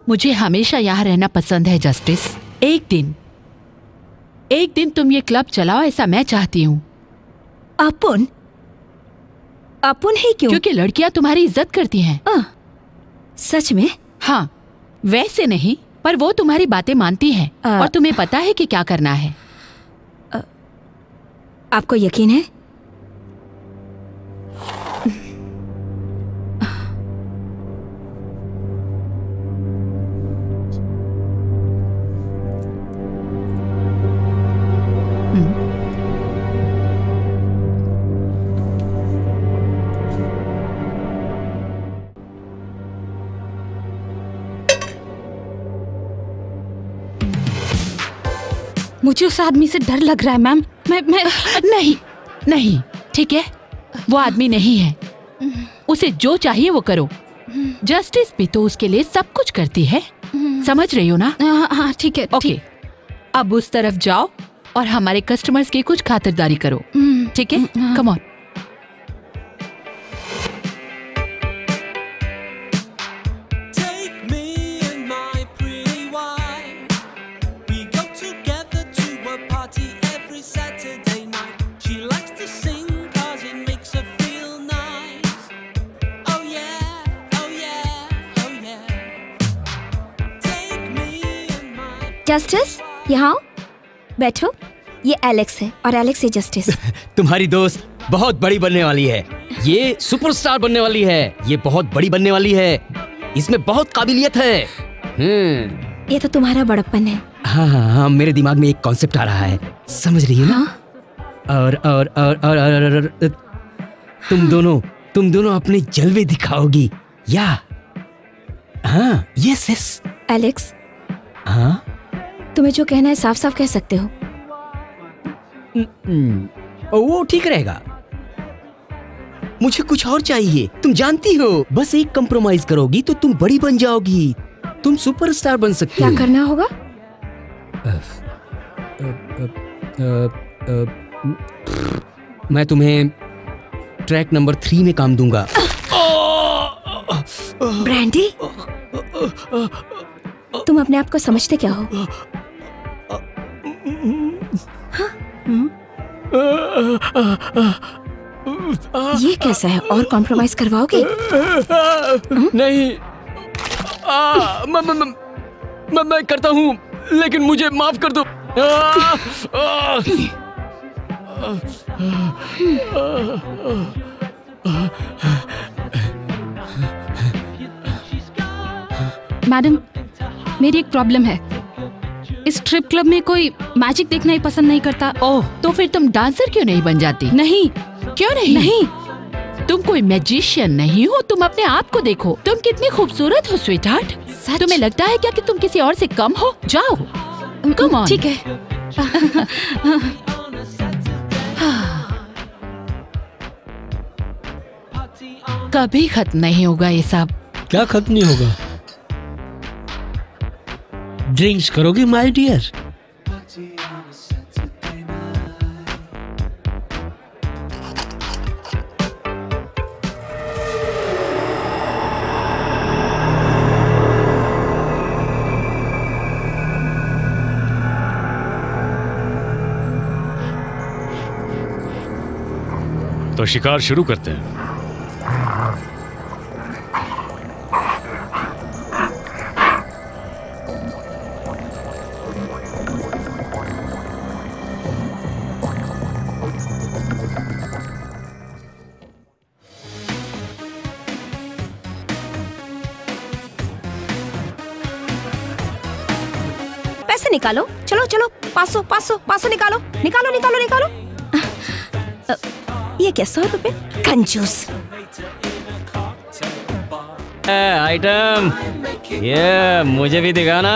Speaker 3: मुझे हमेशा यहाँ रहना पसंद है जस्टिस। एक दिन तुम ये क्लब चलाओ, ऐसा मैं चाहती हूँ।
Speaker 13: अपन ही क्यों?
Speaker 3: क्योंकि लड़कियां तुम्हारी इज्जत करती हैं।
Speaker 13: सच में?
Speaker 3: हाँ, वैसे नहीं, पर वो तुम्हारी बातें मानती हैं और तुम्हें पता है कि क्या करना है।
Speaker 13: आपको यकीन है?
Speaker 2: मुझे उस आदमी से डर लग रहा है मैम। मैं
Speaker 3: नहीं, ठीक है, वो आदमी नहीं है। उसे जो चाहिए वो करो। जस्टिस भी तो उसके लिए सब कुछ करती है, समझ रही हो ना?
Speaker 2: हाँ ठीक है।
Speaker 3: ओके, अब उस तरफ जाओ और हमारे कस्टमर्स की कुछ खातिरदारी करो, ठीक है? Come on.
Speaker 13: जस्टिस, यहाँ बैठो। ये एलेक्स है और एलेक्स है जस्टिस।
Speaker 11: तुम्हारी दोस्त बहुत बड़ी बनने वाली है। ये सुपरस्टार बनने वाली है। ये बहुत बड़ी बनने वाली है। इसमें बहुत काबिलियत है।
Speaker 13: ये तो तुम्हारा बड़प्पन है।
Speaker 11: हाँ, मेरे दिमाग में एक कॉन्सेप्ट आ रहा है, समझ रही हो ना? और तुम दोनों अपने जलवे दिखाओगी या? हाँ, यस।
Speaker 13: एलेक्स,
Speaker 11: हाँ,
Speaker 13: तुम्हें जो कहना है साफ साफ कह सकते हो।
Speaker 11: वो ठीक रहेगा। मुझे कुछ और चाहिए, तुम जानती हो। बस एक कंप्रोमाइज करोगी तो तुम बड़ी बन जाओगी। तुम सुपरस्टार बन सकती हो।
Speaker 13: क्या करना होगा?
Speaker 11: मैं तुम्हें ट्रैक नंबर 3 में काम दूंगा।
Speaker 13: ब्रांडी, तुम अपने आप को समझते क्या हो? ये कैसा है? और कॉम्प्रोमाइज करवाओगे?
Speaker 6: नहीं, मैं करता हूँ, लेकिन मुझे माफ कर दो।
Speaker 2: मैडम, मेरी एक प्रॉब्लम है। इस स्ट्रिप क्लब में कोई मैजिक देखना ही पसंद नहीं करता।
Speaker 3: ओह, तो फिर तुम डांसर क्यों नहीं बन जाती?
Speaker 2: नहीं।
Speaker 3: क्यों नहीं?
Speaker 2: नहीं,
Speaker 3: तुम कोई मैजिशियन नहीं हो, तुम अपने आप को देखो। तुम कितनी खूबसूरत हो स्वीटहार्ट। तुम्हें लगता है क्या कि तुम किसी और से कम हो? जाओ, कम ऑन।
Speaker 13: ठीक है।
Speaker 3: कभी खत्म नहीं होगा ये सब।
Speaker 14: क्या खत्म नहीं होगा? ड्रिंक्स करोगे माय डियर?
Speaker 4: तो शिकार शुरू करते हैं।
Speaker 13: पैसे निकालो, चलो चलो, 500 500 500 निकालो निकालो निकालो निकालो। ये क्या 100 रुपए? कंजूस।
Speaker 11: आइटम ये मुझे भी दिखाना,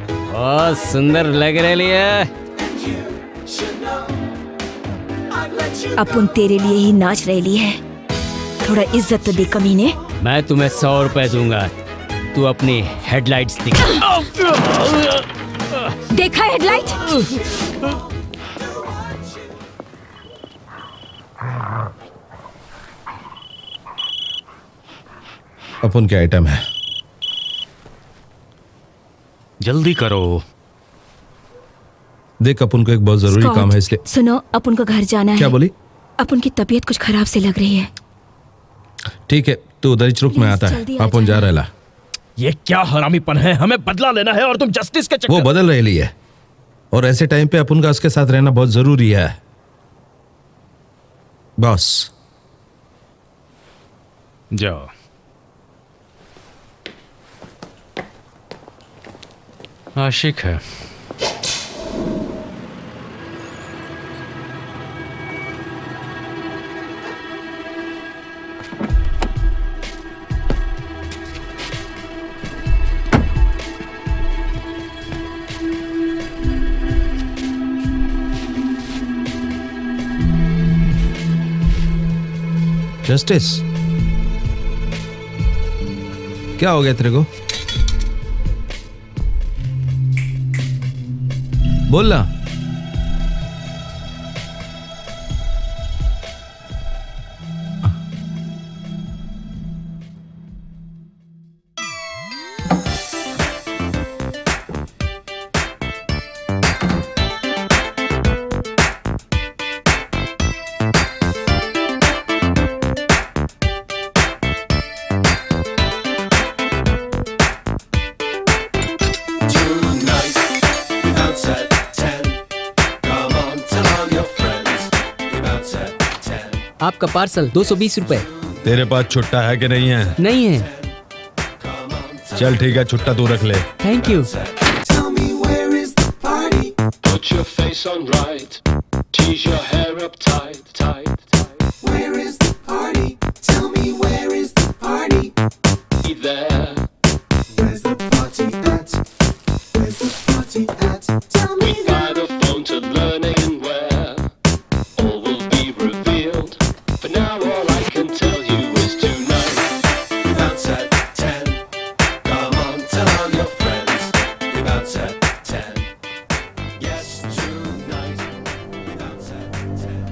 Speaker 11: बहुत सुंदर लग रही है।
Speaker 13: अपन तेरे लिए ही नाच रही है, थोड़ा इज्जत तो दे कमीने।
Speaker 11: मैं तुम्हें 100 रुपए दूंगा, तू अपनी हेडलाइट्स दिखा।
Speaker 13: देखा हेडलाइट?
Speaker 12: अपन के आइटम है,
Speaker 4: जल्दी करो।
Speaker 12: देख अपन को एक बहुत जरूरी
Speaker 13: स्कॉट,
Speaker 12: काम है, इसलिए
Speaker 13: सुनो, अपन को घर जाना है।
Speaker 12: क्या बोली?
Speaker 13: अपन की तबीयत कुछ खराब से लग रही है।
Speaker 12: ठीक है, तू उधर ही रुक, मैं आता है।
Speaker 13: जल्दी आ
Speaker 12: अपन जा रहा।
Speaker 5: ये क्या हरामीपन है? हमें बदला लेना है और तुम जस्टिस के
Speaker 12: वो बदल रही है, और ऐसे टाइम पे अपन का उसके साथ रहना बहुत जरूरी है बॉस।
Speaker 4: जाओ। आशिक है।
Speaker 12: जस्टिस, क्या हो गया तेरे को? बोलना।
Speaker 11: आपका पार्सल 220 रुपए।
Speaker 7: तेरे पास छुट्टा है कि नहीं है?
Speaker 11: नहीं है।
Speaker 7: चल ठीक है, छुट्टा तू रख ले।
Speaker 11: Thank you.
Speaker 15: Put your face on right, tease your hair up tight, tight, tight. Where is the party? Tell me where is the party? Be there. Where's the party at? Where's the party at? Tell me. We by the phone to learning where all will be revealed. For now, all I can tell you is tonight. We bounce at 10. Come on, tell all your friends. We bounce at 10. Yes, tonight. We bounce at 10.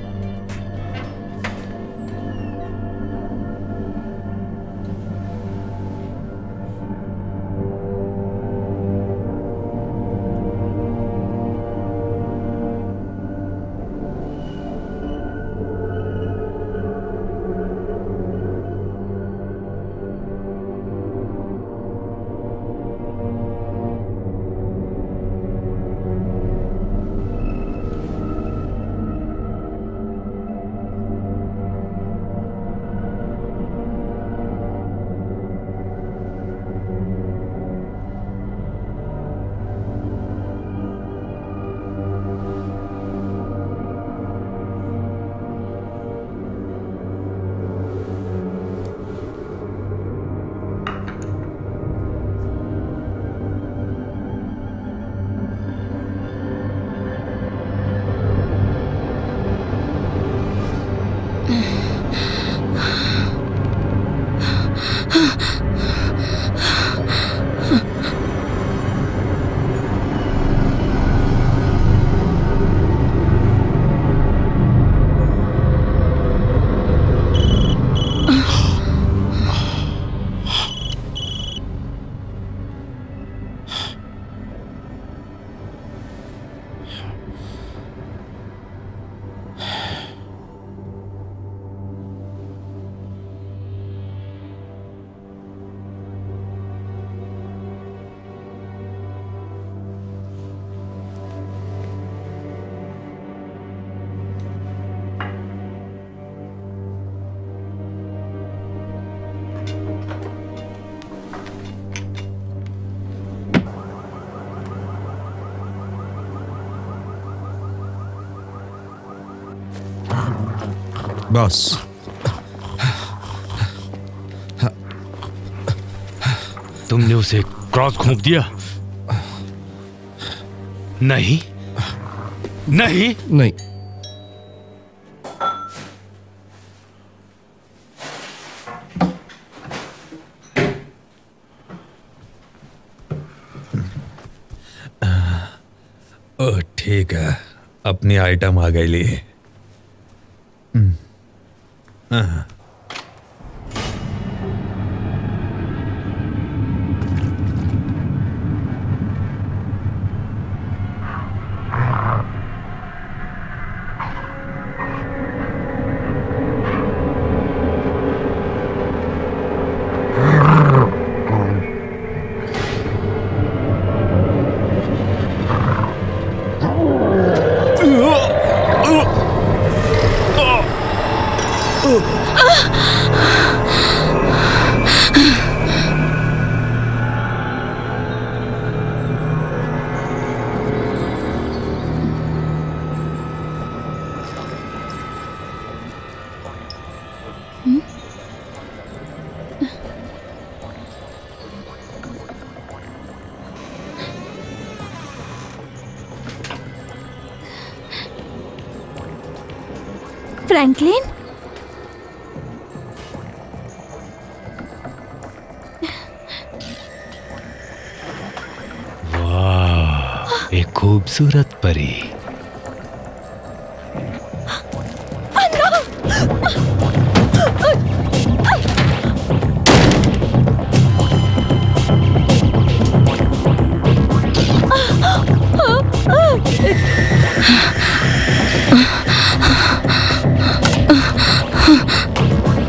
Speaker 12: Boss.
Speaker 4: तुमने उसे cross घोंप दिया? नहीं नहीं
Speaker 12: नहीं।
Speaker 7: ओह ठीक है, अपनी item आ गई ली।
Speaker 2: फ्रैंकलिन,
Speaker 4: वाह, एक खूबसूरत परी।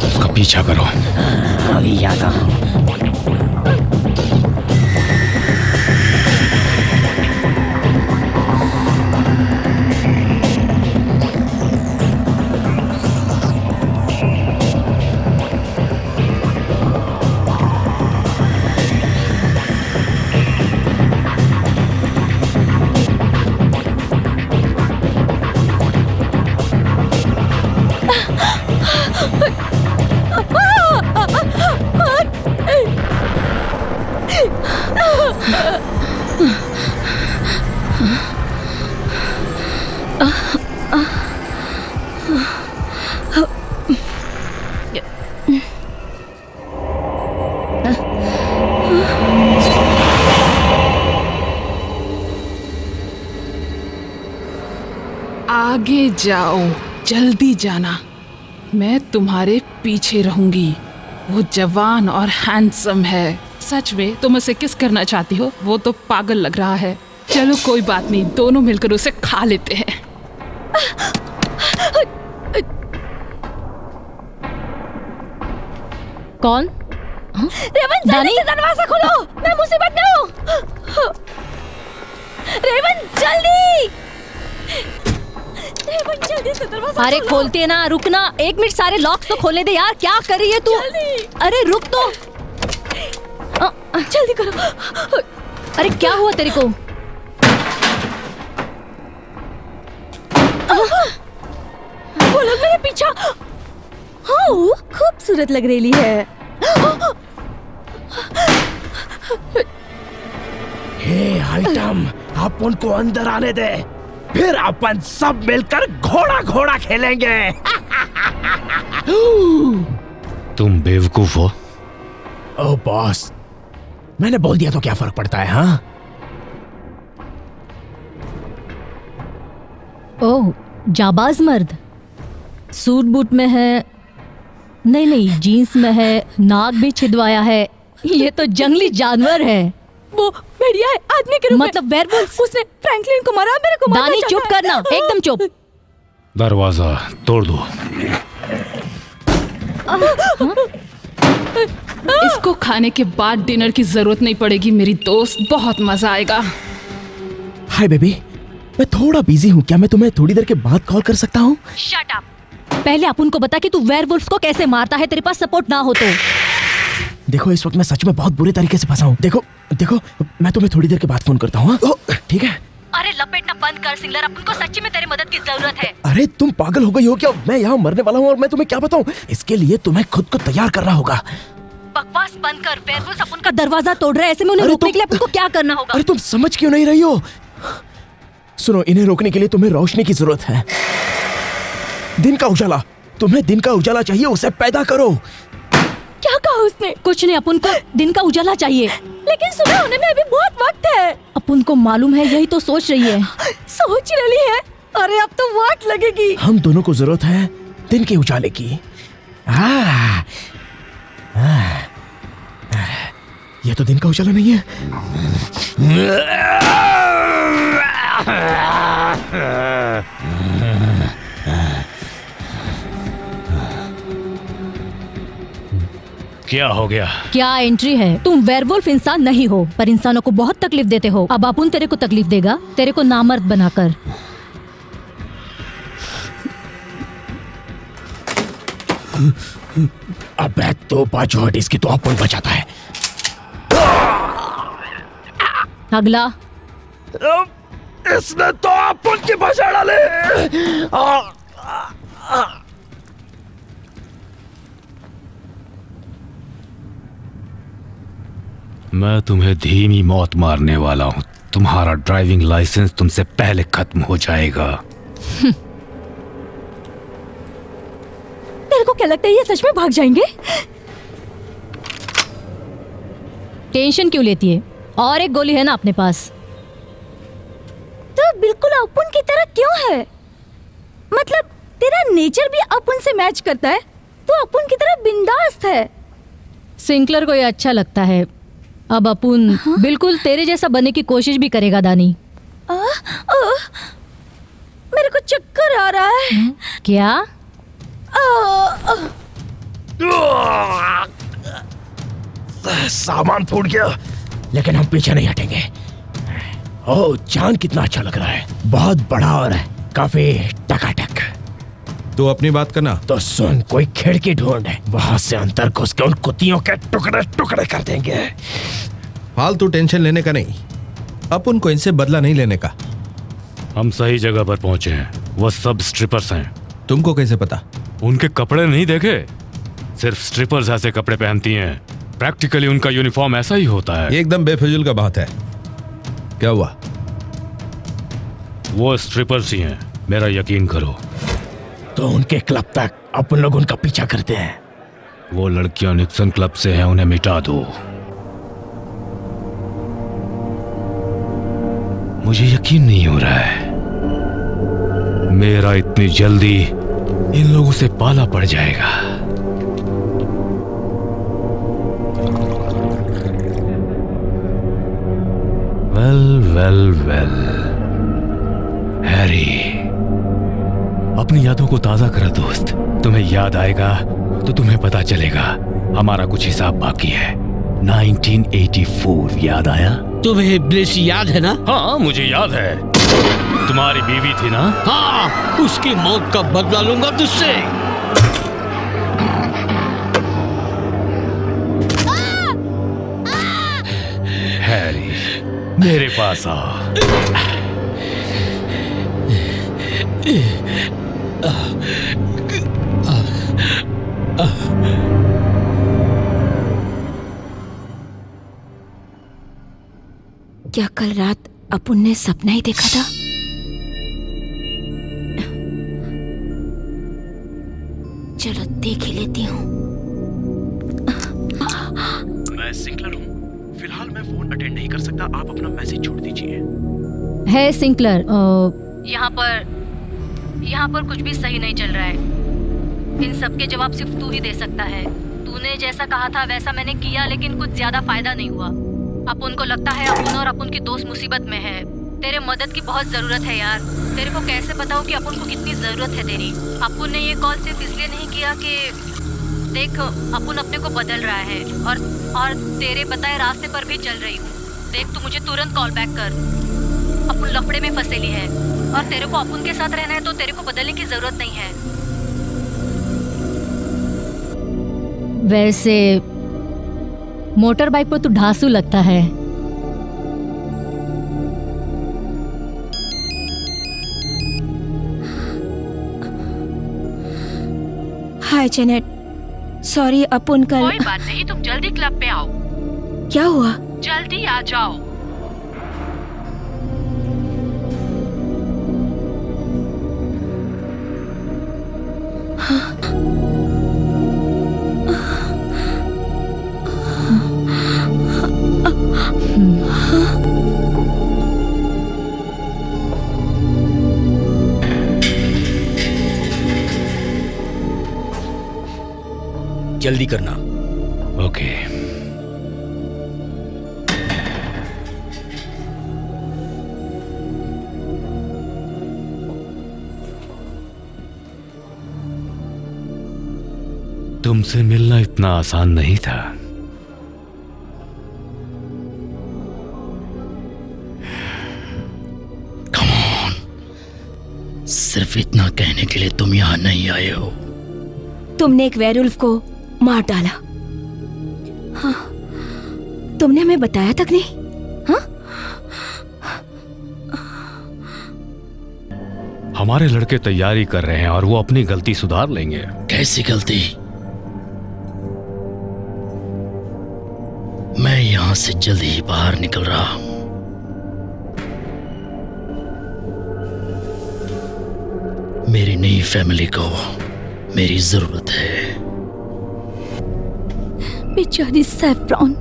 Speaker 4: उसका पीछा करो।
Speaker 16: आगे जाओ, जल्दी जाना, मैं तुम्हारे पीछे रहूंगी। वो जवान और हैंडसम है। सच में तुम उसे किस करना चाहती हो? वो तो पागल लग रहा है। चलो कोई बात नहीं, दोनों मिलकर उसे खा लेते हैं।
Speaker 9: कौन?
Speaker 2: रेवन, जल्दी से दरवाजा खोलो, मैं मुसीबत में हूँ। रेवन जल्दी, रेवन जल्दी से दरवाजा
Speaker 9: अरे खोलती है ना, रुकना, 1 मिनट, सारे लॉक्स तो खोलने दे यार, क्या कर रही है तू? अरे रुक तो,
Speaker 2: जल्दी करो।
Speaker 9: अरे क्या हुआ तेरे को?
Speaker 2: वो लोग मेरे पीछा। हाँ, खूबसूरत लग रही है।
Speaker 5: हे आइटम, आप उनको अंदर आने दे, फिर अपन सब मिलकर घोड़ा घोड़ा खेलेंगे।
Speaker 4: तुम बेवकूफ हो।
Speaker 5: ओ बॉस, मैंने बोल दिया तो क्या फर्क पड़ता है? हाँ,
Speaker 9: ओह जाबाज मर्द, सूट बूट में है, नहीं जीन्स में है, नाक भी छिदवाया है, ये तो जंगली जानवर है।
Speaker 2: वो भेड़िया है, आदमी के रूप में।
Speaker 9: मतलब वेयरवुल्फ।
Speaker 2: उसने फ्रैंकलिन को मारा, मेरे को मारना
Speaker 9: दानी
Speaker 2: चाहता
Speaker 9: चुप
Speaker 2: है।
Speaker 9: करना, एकदम चुप।
Speaker 4: दरवाजा तोड़ दो।
Speaker 16: इसको खाने के बाद डिनर की जरूरत नहीं पड़ेगी मेरी दोस्त, बहुत मजा आएगा।
Speaker 5: हाय बेबी, मैं थोड़ा बिजी हूँ, क्या मैं तुम्हें थोड़ी देर के बाद कॉल कर सकता हूँ?
Speaker 9: Shut up. पहले अपन को बता कि तू वेयरवुल्फ को कैसे मारता है, तेरे पास सपोर्ट ना हो तो।
Speaker 5: देखो इस वक्त मैं सच में बहुत बुरे तरीके से फंसा हूँ। देखो मैं तुम्हें थोड़ी देर के बाद फोन करता हूँ। ठीक है?
Speaker 9: अरे लपेटना बंद कर सिंगलर, अपन को सच्ची में तेरी मदद की जरूरत है।
Speaker 17: अरे तुम पागल हो गई हो क्या? मैं यहाँ मरने वाला हूँ और मैं तुम्हें क्या बताऊँ? इसके लिए तुम्हें खुद को तैयार करना होगा।
Speaker 9: बकवास बंद कर। वेयरवुल्फ अपन का दरवाजा तोड़ रहे हैं, ऐसे में उन्हें रोकने के लिए अपन को क्या करना होगा?
Speaker 17: अरे तुम समझ क्यों नहीं रही हो? सुनो, इन्हें रोकने के लिए तुम्हें रोशनी की जरूरत है। दिन का उजाला, तुम्हें दिन का उजाला चाहिए, उसे पैदा करो।
Speaker 9: क्या कहा उसने? कुछ नहीं, अपन को दिन का उजाला चाहिए। लेकिन सुबह होने में अभी बहुत वक्त है। अपन को मालूम है, यही तो सोच रही है। सोच रही है? अरे अब तो वक्त लगेगी।
Speaker 17: हम दोनों को जरूरत है दिन के उजाले की। ये तो दिन का उजाला नहीं है।
Speaker 4: क्या हो गया?
Speaker 9: क्या एंट्री है? तुम वेयरवुल्फ इंसान नहीं हो, पर इंसानों को बहुत तकलीफ देते हो। अब अपुन तेरे को तकलीफ देगा, तेरे को नामर्द बनाकर।
Speaker 17: अबे तो बाजू हट, इसकी तो अपुन बचाता है।
Speaker 9: अगला।
Speaker 17: इसने तो अपुन की बचा डाले।
Speaker 4: मैं तुम्हें धीमी मौत मारने वाला हूँ। तुम्हारा ड्राइविंग लाइसेंस तुमसे पहले खत्म हो जाएगा।
Speaker 9: तेरे को क्या लगता है ये सच में भाग जाएंगे? टेंशन क्यों लेती है? और एक गोली है ना अपने पास।
Speaker 2: तो बिल्कुल अपुन की तरह क्यों है? मतलब तेरा नेचर भी अपुन से मैच करता है, तो अपुन की तरह बिंदास है।
Speaker 9: सिंकलर को ये अच्छा लगता है। अब अपुन बिल्कुल तेरे जैसा बनने की कोशिश भी करेगा दानी।
Speaker 2: मेरे को चक्कर आ रहा है।
Speaker 9: क्या?
Speaker 17: सामान फूट गया, लेकिन हम पीछे नहीं हटेंगे। ओह, चांद कितना अच्छा लग रहा है, बहुत बड़ा और काफी टकाटक।
Speaker 12: तो अपनी बात करना।
Speaker 17: तो सुन, कोई खिड़की ढूंढ, वहां से अंदर घुस के उन कुत्तियों के टुकड़े टुकड़े कर देंगे।
Speaker 12: फालतू टेंशन लेने का नहीं, अपन को इनसे बदला नहीं लेने का।
Speaker 4: हम सही जगह पर पहुंचे हैं। वो सब स्ट्रिपर्स हैं।
Speaker 12: तुमको कैसे पता?
Speaker 4: उनके कपड़े नहीं देखे? सिर्फ स्ट्रिपर्स ऐसे कपड़े पहनती हैं। प्रैक्टिकली उनका यूनिफॉर्म ऐसा ही होता है।
Speaker 12: एकदम बेफिजुल का बात है। क्या हुआ?
Speaker 4: वो स्ट्रिपर्स ही हैं, मेरा यकीन करो।
Speaker 17: तो उनके क्लब तक अपन लोग उनका पीछा करते हैं।
Speaker 4: वो लड़कियां निक्सन क्लब से हैं, उन्हें मिटा दो। मुझे यकीन नहीं हो रहा है, मेरा इतनी जल्दी इन लोगों से पाला पड़ जाएगा। वेल हैरी, अपनी यादों को ताजा करो दोस्त। तुम्हें याद आएगा तो तुम्हें पता चलेगा हमारा कुछ हिसाब बाकी है। 1984 याद आया?
Speaker 14: तुम्हें ब्लिस याद है ना?
Speaker 4: हाँ, मुझे याद है। तुम्हारी बीवी थी ना?
Speaker 14: हाँ, उसकी मौत का बदला लूंगा तुझसे।
Speaker 4: हैरी, मेरे पास आ।
Speaker 13: क्या कल रात अपुन ने सपना ही देखा था? चलो देख ही लेती हूँ।
Speaker 5: मैं सिंकलर हूँ। फिलहाल मैं फोन अटेंड नहीं कर सकता, आप अपना मैसेज छोड़ दीजिए।
Speaker 9: है सिंकलर, यहाँ पर कुछ भी सही नहीं चल रहा है। इन सब के जवाब सिर्फ तू ही दे सकता है। तूने जैसा कहा था वैसा मैंने किया, लेकिन कुछ ज्यादा फायदा नहीं हुआ। अपुन को लगता है अपुन और अपुन की दोस्त मुसीबत में है। तेरे मदद की बहुत जरूरत है यार। तेरे को कैसे बताऊं कि अपुन को कितनी जरूरत है तेरी। अपुन ने ये कॉल सिर्फ इसलिए नहीं किया कि देख, अपुन अपने को बदल रहा है और तेरे बताए रास्ते पर भी चल रही हूँ। देख, तू मुझे तुरंत कॉल बैक कर। अपुन लफड़े में फंसेली है और तेरे को अपुन के साथ रहना है, तो तेरे को बदलने की जरूरत नहीं है। वैसे मोटर बाइक पर तू ढांसू लगता है।
Speaker 13: हाय जेनेट, सॉरी अपुन कल।
Speaker 3: कोई बात नहीं, तुम जल्दी क्लब पे आओ।
Speaker 13: क्या हुआ?
Speaker 3: जल्दी आ जाओ।
Speaker 11: जल्दी करना।
Speaker 4: ओके। तुमसे मिलना इतना आसान नहीं था।
Speaker 5: सिर्फ इतना कहने के लिए तुम यहाँ नहीं आए हो।
Speaker 13: तुमने एक वेयरवुल्फ को मार डाला। हाँ, तुमने हमें बताया तक नहीं। हाँ?
Speaker 4: हमारे लड़के तैयारी कर रहे हैं और वो अपनी गलती सुधार लेंगे।
Speaker 5: कैसी गलती? मैं यहाँ से जल्दी ही बाहर निकल रहा हूँ। मेरी नई फैमिली को मेरी जरूरत है।
Speaker 2: बेचारी सैफ्रॉन,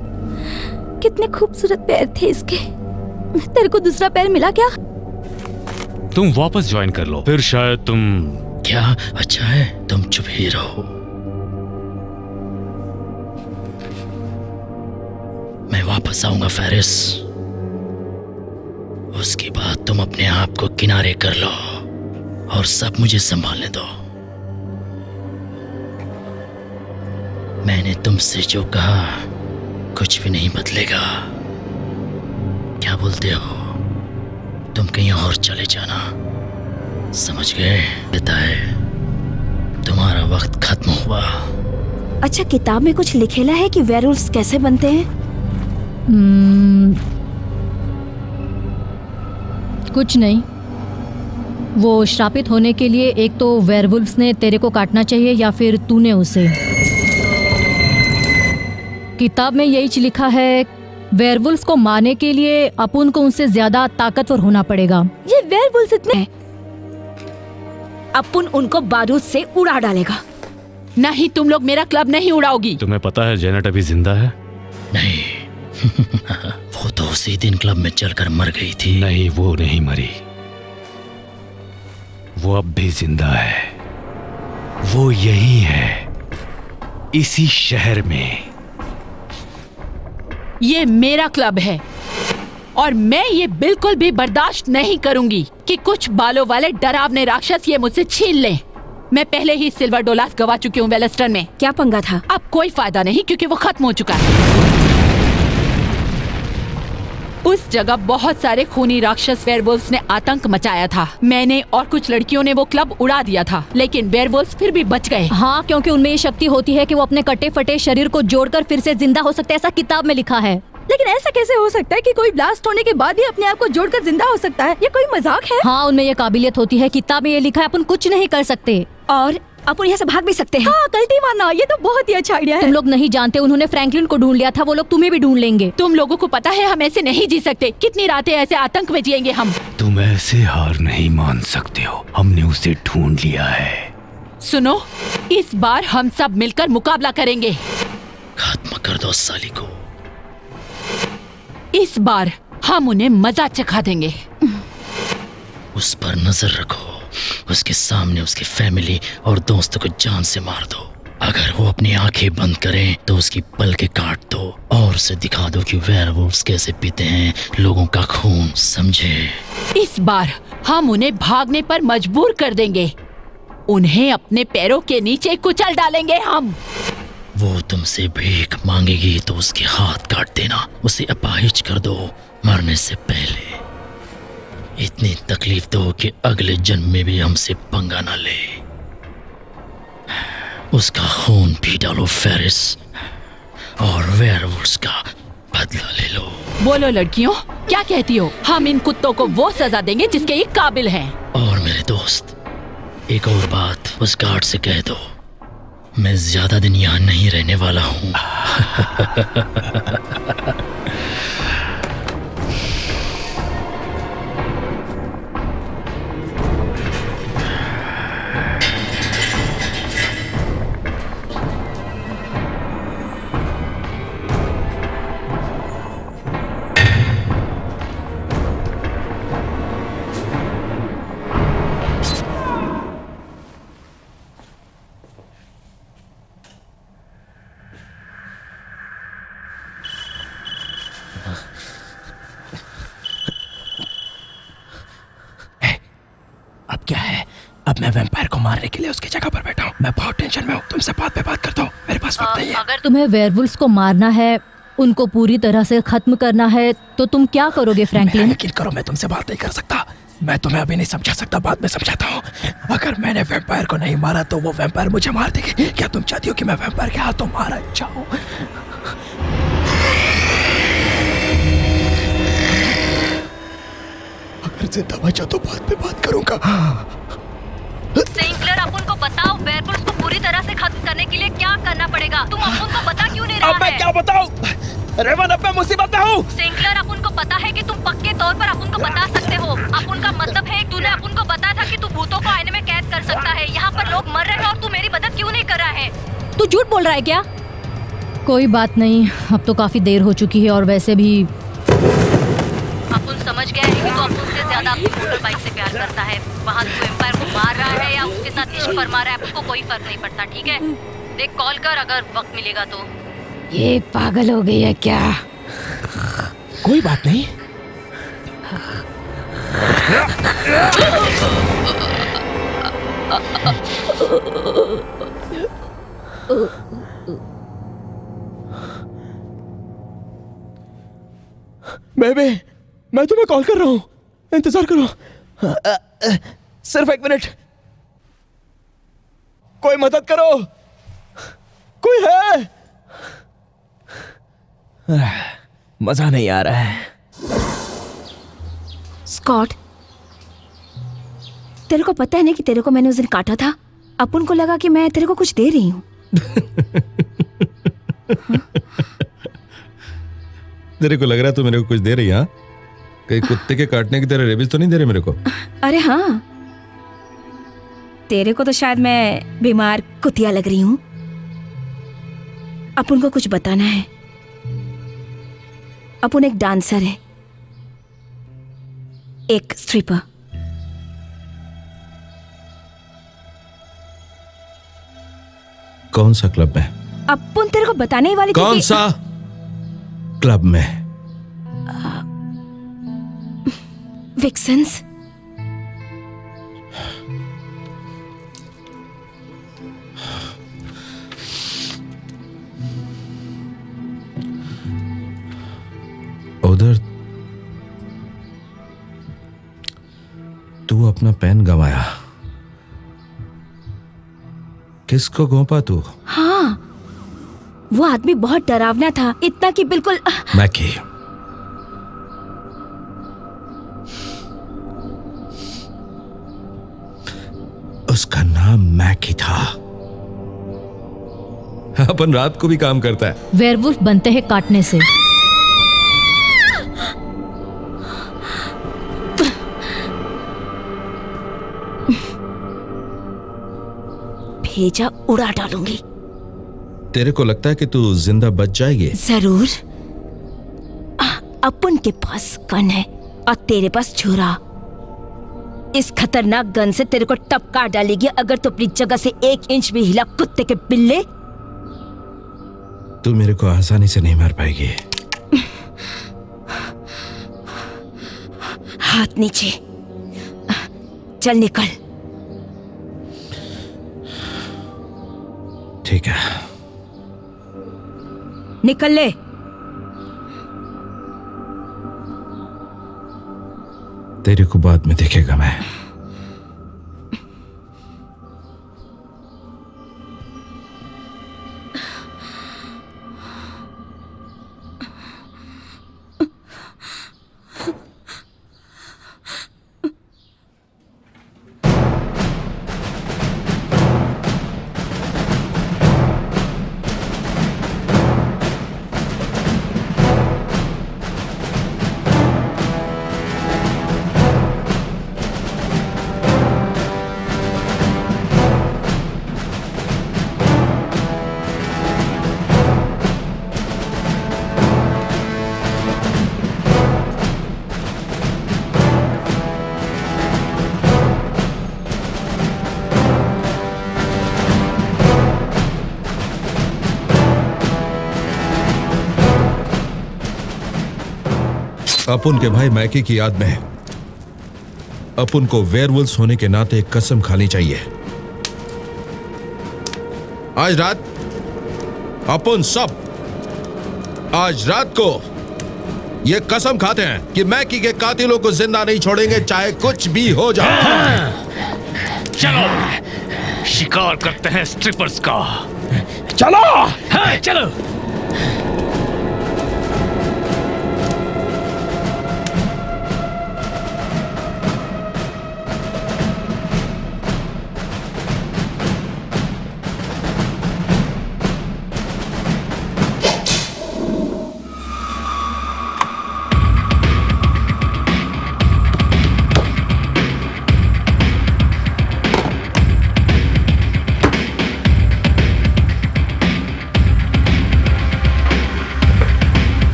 Speaker 2: कितने खूबसूरत पैर थे इसके। तेरे को दूसरा पैर मिला क्या?
Speaker 4: तुम वापस ज्वाइन कर लो, फिर शायद तुम।
Speaker 5: क्या अच्छा है, तुम चुप ही रहो। मैं वापस आऊंगा फेरिस। उसके बाद तुम अपने आप को किनारे कर लो और सब मुझे संभालने दो। मैंने तुमसे जो कहा कुछ भी नहीं बदलेगा। क्या बोलते हो? तुम कहीं और चले जाना, समझ गए? कहता है तुम्हारा वक्त खत्म हुआ।
Speaker 13: अच्छा, किताब में कुछ लिखेला है कि वेयरवुल्व्स कैसे बनते हैं?
Speaker 9: कुछ नहीं। वो श्रापित होने के लिए एक तो वेयरवुल्व्स ने तेरे को काटना चाहिए या फिर तूने उसे। किताब में यही लिखा है, वेयरवुल्व्स को मारने के लिए अपुन को उनसे ज्यादा ताकतवर होना पड़ेगा।
Speaker 2: ये वेयरवुल्व्स इतने।
Speaker 13: अपुन उनको बारूद से उड़ा डालेगा।
Speaker 3: नहीं, तुम लोग मेरा क्लब नहीं उड़ाओगी।
Speaker 4: तुम्हें पता है जेनेट अभी जिंदा है?
Speaker 5: नहीं वो तो उसी दिन क्लब में चलकर मर गई थी।
Speaker 4: नहीं, वो नहीं मरी, वो अब भी जिंदा है। वो यही है, इसी शहर में।
Speaker 3: ये मेरा क्लब है और मैं ये बिल्कुल भी बर्दाश्त नहीं करूंगी कि कुछ बालों वाले डरावने राक्षस ये मुझसे छीन लें। मैं पहले ही सिल्वर डोलास गवा चुकी हूँ वेलस्टन में।
Speaker 13: क्या पंगा था?
Speaker 3: अब कोई फायदा नहीं क्योंकि वो खत्म हो चुका है। उस जगह बहुत सारे खूनी राक्षस वेयरवुल्व्स ने आतंक मचाया था। मैंने और कुछ लड़कियों ने वो क्लब उड़ा दिया था, लेकिन वेयरवुल्व्स फिर भी बच गए।
Speaker 9: हाँ, क्योंकि उनमें ये शक्ति होती है कि वो अपने कटे फटे शरीर को जोड़कर फिर से जिंदा हो सकते हैं, ऐसा किताब में लिखा है।
Speaker 2: लेकिन ऐसा कैसे हो सकता है कि कोई ब्लास्ट होने के बाद भी अपने आप को जोड़कर जिंदा हो सकता है? ये कोई मजाक है?
Speaker 9: हाँ, उनमें ये काबिलियत होती है। किताब में ये लिखा है, अपन कुछ नहीं कर सकते
Speaker 13: और अपन यहाँ से भाग भी सकते हैं।
Speaker 2: हाँ, कल्टी मारना, ये तो बहुत ही अच्छा आइडिया है।
Speaker 9: तुम लोग नहीं जानते, उन्होंने फ्रैंकलिन को ढूंढ लिया था, वो लोग तुम्हें भी ढूंढ लेंगे।
Speaker 3: तुम लोगों को पता है हम ऐसे नहीं जी सकते। कितनी रातें ऐसे आतंक में जिएंगे हम।
Speaker 4: तुम ऐसे हार नहीं मान सकते हो, हमने उसे ढूंढ लिया है।
Speaker 3: सुनो, इस बार हम सब मिलकर मुकाबला करेंगे।
Speaker 5: खत्म कर दो साली को।
Speaker 3: इस बार हम उन्हें मजा चखा देंगे।
Speaker 5: उस पर नजर रखो, उसके सामने उसकी फैमिली और दोस्तों को जान से मार दो। अगर वो अपनी आंखें बंद करे तो उसकी पलकें काट दो और उसे दिखा दो कि वेयरवुल्व्स कैसे पीते हैं लोगों का खून, समझे?
Speaker 3: इस बार हम उन्हें भागने पर मजबूर कर देंगे। उन्हें अपने पैरों के नीचे कुचल डालेंगे हम।
Speaker 5: वो तुमसे भीख मांगेगी तो उसके हाथ काट देना, उसे अपाहिज कर दो मरने से पहले। इतनी तकलीफ दो कि अगले जन्म में भी हमसे पंगा ना ले। उसका खून भी डालो फेरिस, और वेयरवुल्व्स का बदला ले लो।
Speaker 3: बोलो लड़कियों, क्या कहती हो? हम इन कुत्तों को वो सजा देंगे जिसके ये काबिल हैं।
Speaker 5: और मेरे दोस्त, एक और बात उस गार्ड से कह दो, मैं ज्यादा दिन यहाँ नहीं रहने वाला हूँ।
Speaker 17: क्या है? अब मैं वैम्पायर को मारने के लिए उसकी जगह पर बैठा हूँ। मैं बहुत टेंशन में हूँ। तुमसे बात पे बात करता हूँ, मेरे पास वक्त नहीं है।
Speaker 9: अगर तुम्हें वेयरवुल्व्स को मारना है, उनको पूरी तरह से खत्म करना है, तो तुम क्या करोगे फ्रैंकलिन?
Speaker 17: यकीन करो, मैं तुमसे बात नहीं कर सकता। मैं तुम्हें अभी नहीं समझा सकता, बाद में समझाता हूँ। अगर मैंने वैम्पायर को नहीं मारा तो वो वैम्पायर मुझे मार देगी। क्या तुम चाहती हो कि मैं वैम्पायर के हाथों मारा जाऊँ? अगर जिंदा बचा तो बाद में बात करूंगा।
Speaker 9: सिंक्लेयर, अपन को बताओ वेयरवुल्व्स को पूरी तरह से खत्म करने के लिए क्या करना पड़ेगा? तुम अपन को बता क्यों नहीं रहा है?
Speaker 17: अब मैं क्या बताऊं? रेवन, अब मैं मुसीबत में हूँ।
Speaker 9: सिंक्लेयर, अपन को पता है कि तुम पक्के तौर पर अपन को बता सकते हो। अपन का मतलब है तूने अपन को बताया था कि तू भूतों को आईने में कैद कर सकता है। यहाँ पर लोग मर रहे हैं और तू मेरी मदद क्यों नहीं कर रहा है? तू झूठ बोल रहा है क्या? कोई बात नहीं, अब तो काफी देर हो चुकी है और वैसे भी अपन समझ गए हैं कि तू अपन से ज्यादा अपनी मोटर बाइक से प्यार करता है। वहाँ तू एम्पायर को मार रहा है या उसके साथ इश्क फरमा रहा है, अपन को कोई फर्क नहीं पड़ता, ठीक है? देख, कॉल कर अगर वक्त मिलेगा तो। ये पागल हो गई है क्या?
Speaker 17: कोई बात नहीं। बेबी, मैं तुम्हें कॉल कर रहा हूँ, इंतजार करो। सिर्फ 1 मिनट। कोई मदद करो, कोई है? मजा नहीं आ रहा है।
Speaker 13: स्कॉट, तेरे को पता है ना कि तेरे को मैंने उस दिन काटा था? अपन को लगा कि मैं तेरे को कुछ दे रही हूँ।
Speaker 12: तेरे को लग रहा है तू मेरे को कुछ दे रही है? हाँ, कहीं कुत्ते के काटने की तरह रेबीज तो नहीं दे रहे मेरे को?
Speaker 13: अरे हाँ, तेरे को तो शायद मैं बीमार कुतिया लग रही हूँ। अपन को कुछ बताना है। अपन एक डांसर है, एक स्ट्रिपर।
Speaker 12: कौन सा क्लब में?
Speaker 13: अपन तेरे को बताने ही वाली थी।
Speaker 12: कौन सा क्लब में?
Speaker 13: विक्सन्स।
Speaker 12: उधर तू अपना पेन गंवाया। किसको घोंपा तू?
Speaker 13: हाँ, वो आदमी बहुत डरावना था, इतना कि बिल्कुल।
Speaker 12: मैकी, उसका नाम मैकी था। अपन रात को भी काम करता है।
Speaker 9: वेयरवुल्फ बनते हैं काटने से।
Speaker 13: भेजा उड़ा डालूंगी।
Speaker 12: तेरे को लगता है कि तू जिंदा बच जाएगी?
Speaker 13: जरूर। अपन के पास गन है और तेरे पास छुरा। इस खतरनाक गन से तेरे को टपका डालेगी अगर तू अपनी जगह से 1 इंच भी हिला, कुत्ते के पिल्ले।
Speaker 12: तू मेरे को आसानी से नहीं मार पाएगी।
Speaker 13: हाथ नीचे, चल निकल।
Speaker 12: ठीक है,
Speaker 13: निकल ले।
Speaker 12: तेरे को बाद में देखेगा मैं। अपुन के भाई मैकी की याद में अपुन को वेयरवुल्व्स होने के नाते एक कसम खानी चाहिए। आज रात अपुन सब आज रात को ये कसम खाते हैं कि मैकी के कातिलों को जिंदा नहीं छोड़ेंगे, चाहे कुछ भी हो जाए।
Speaker 4: चलो शिकार करते हैं स्ट्रिपर्स का।
Speaker 5: चलो हाँ, चलो।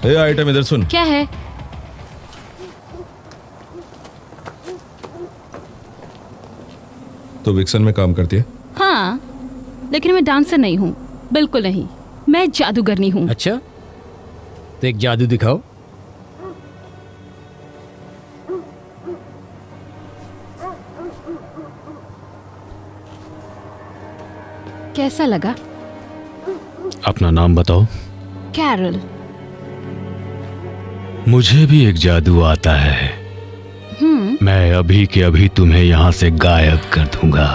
Speaker 12: ये आइटम इधर सुन।
Speaker 2: क्या है?
Speaker 12: तो विक्सन में काम करती है?
Speaker 2: हाँ, लेकिन मैं डांसर नहीं हूँ, बिल्कुल नहीं। मैं जादूगरनी हूँ।
Speaker 11: अच्छा, तो एक जादू दिखाओ।
Speaker 2: कैसा लगा?
Speaker 4: अपना नाम बताओ।
Speaker 2: कैरल।
Speaker 4: मुझे भी एक जादू आता है। मैं अभी के अभी तुम्हें यहाँ से गायब कर दूंगा।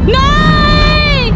Speaker 2: नहीं!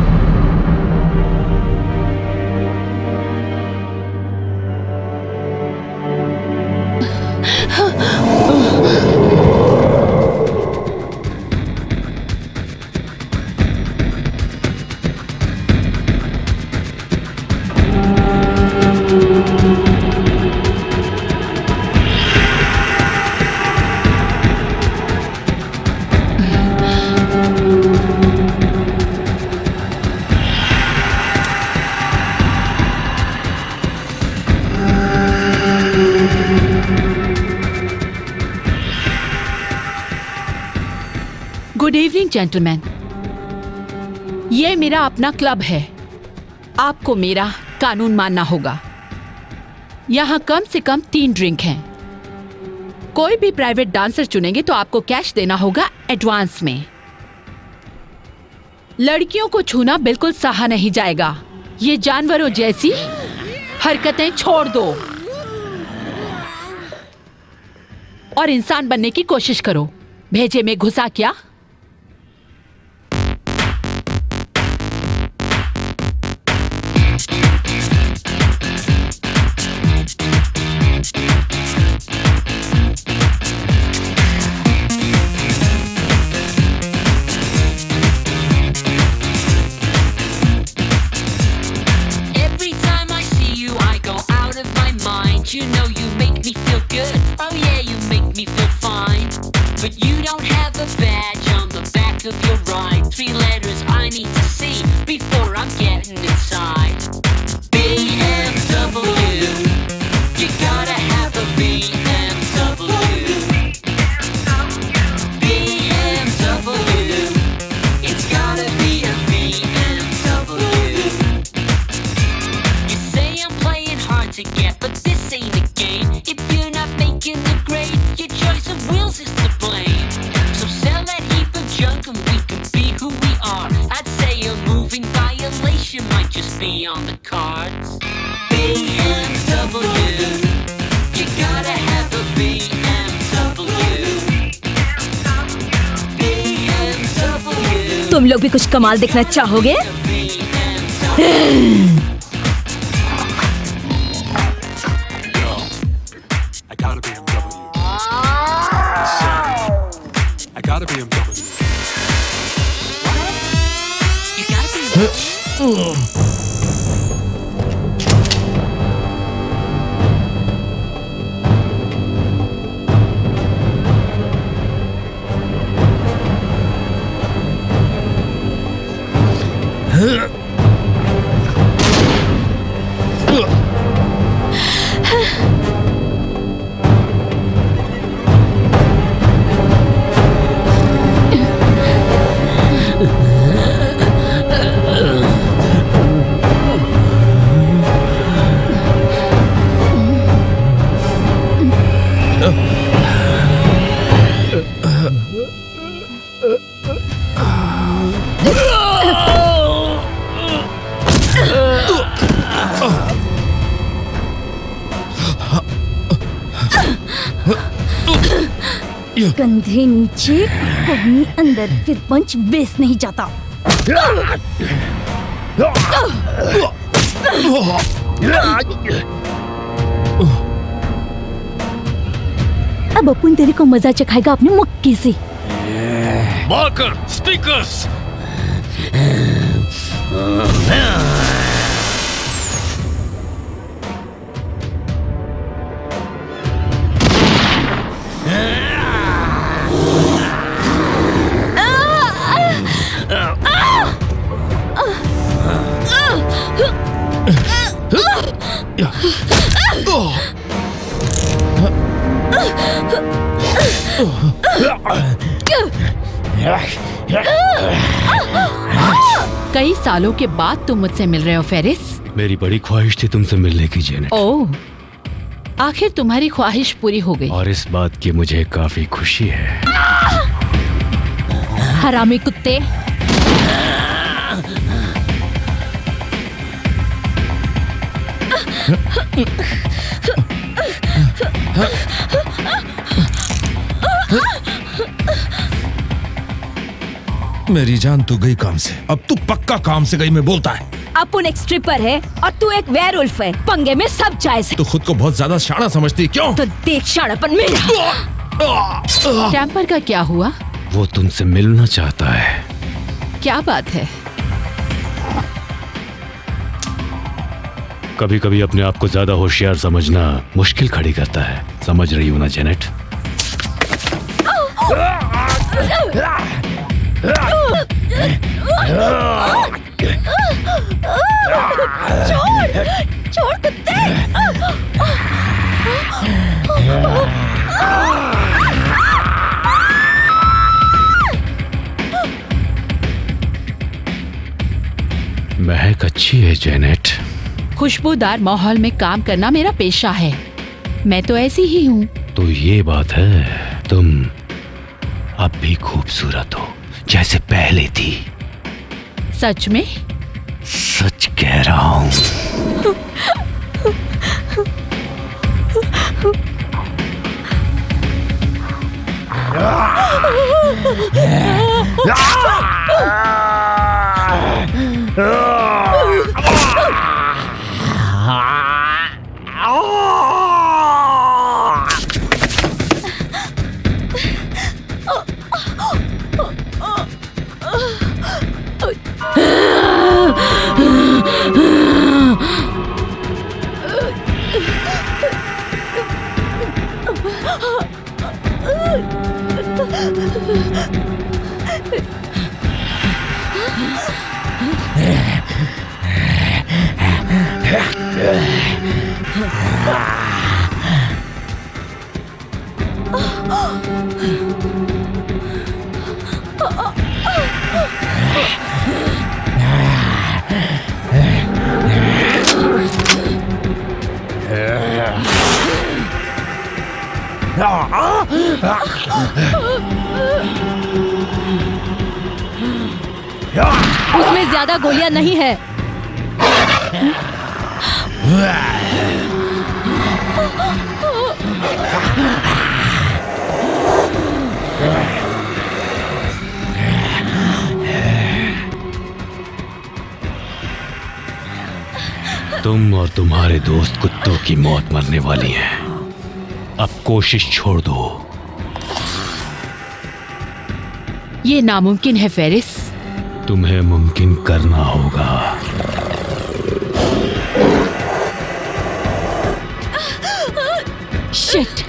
Speaker 3: गुड इवनिंग जेंटलमैन, ये मेरा अपना क्लब है। आपको मेरा कानून मानना होगा। यहाँ कम से कम 3 ड्रिंक हैं। कोई भी प्राइवेट डांसर चुनेंगे तो आपको कैश देना होगा एडवांस में। लड़कियों को छूना बिल्कुल सहा नहीं जाएगा। ये जानवरों जैसी हरकतें छोड़ दो और इंसान बनने की कोशिश करो। भेजे में घुसा क्या?
Speaker 18: You know you make me feel good. Oh yeah, you make me feel fine. But you don't have a badge on the back of your ride. 3 letters I need to see before I'm getting inside. BMW. You gotta have a BMW. BMW. It's gotta be a BMW. You say I'm playing hard to get, but this ain't a game. If you're not making the grade, your choice of wheels is to blame. So sell that heap of junk and we can be who we are. I'd say a moving violation might just be on the cards. BMW. You gotta have a BMW. BMW.
Speaker 13: तुम लोग भी कुछ कमाल देखना चाहोगे?
Speaker 2: कंधे नीचे कहीं अंदर, फिर पंच वेस्ट नहीं जाता। अब अपन तेरे को मजा चखाएगा अपने मक्के से।
Speaker 4: Marker, stickers.
Speaker 3: कई सालों के बाद तुम मुझसे मिल रहे हो फेरिस।
Speaker 4: मेरी बड़ी ख्वाहिश थी तुमसे मिलने की जेनेट।
Speaker 3: ओह, आखिर तुम्हारी ख्वाहिश पूरी हो गई।
Speaker 4: और इस बात की मुझे काफी खुशी है।
Speaker 9: हरामी कुत्ते।
Speaker 12: मेरी जान तू गई काम से, अब तू पक्का काम से गई में बोलता है।
Speaker 13: अपुन एक स्ट्रिपर है और तू एक वेयरवुल्फ है। पंगे में सब जायज है।
Speaker 12: तू खुद को बहुत ज्यादा शाना समझती है, क्यों?
Speaker 13: तो देख शानापन मेरा।
Speaker 3: टेम्पर का क्या हुआ?
Speaker 4: वो तुमसे मिलना चाहता है।
Speaker 3: क्या बात है?
Speaker 4: कभी कभी अपने आप को ज्यादा होशियार समझना मुश्किल खड़ी करता है। समझ रही हो ना जेनेट?
Speaker 2: छोड़ कुत्ते।
Speaker 4: महक अच्छी है जेनेट।
Speaker 3: खुशबूदार माहौल में काम करना मेरा पेशा है। मैं तो ऐसी ही हूँ।
Speaker 4: तो ये बात है, तुम अब भी खूबसूरत हो जैसे पहले थी।
Speaker 3: सच में?
Speaker 4: सच कह रहा हूँ।
Speaker 9: उसमें ज्यादा गोलियां नहीं है।
Speaker 4: तुम और तुम्हारे दोस्त कुत्तों की मौत मरने वाली है। अब कोशिश छोड़ दो।
Speaker 3: ये नामुमकिन है फेरिस।
Speaker 4: तुम्हें मुमकिन करना होगा।
Speaker 3: शिट।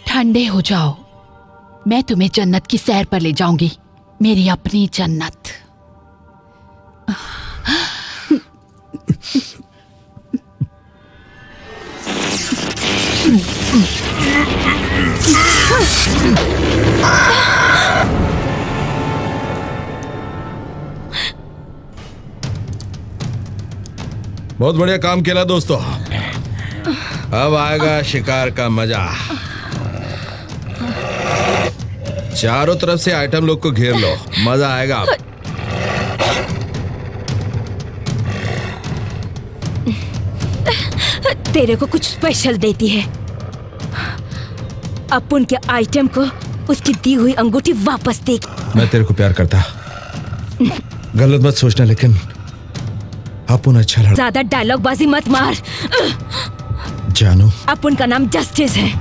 Speaker 3: ठंडे हो जाओ, मैं तुम्हें जन्नत की सैर पर ले जाऊंगी, मेरी अपनी जन्नत।
Speaker 12: बहुत बढ़िया काम किया दोस्तों। अब आएगा शिकार का मजा। चारों तरफ से आइटम लोग को घेर लो, मजा आएगा।
Speaker 13: तेरे को कुछ स्पेशल देती है। अपुन के आइटम को उसकी दी हुई अंगूठी वापस दे।
Speaker 12: मैं तेरे को प्यार करता, गलत मत सोचना, लेकिन अपुन अच्छा लड़का।
Speaker 13: ज्यादा डायलॉग बाजी मत मार।
Speaker 12: जानू,
Speaker 13: अपुन का नाम जस्टिस है।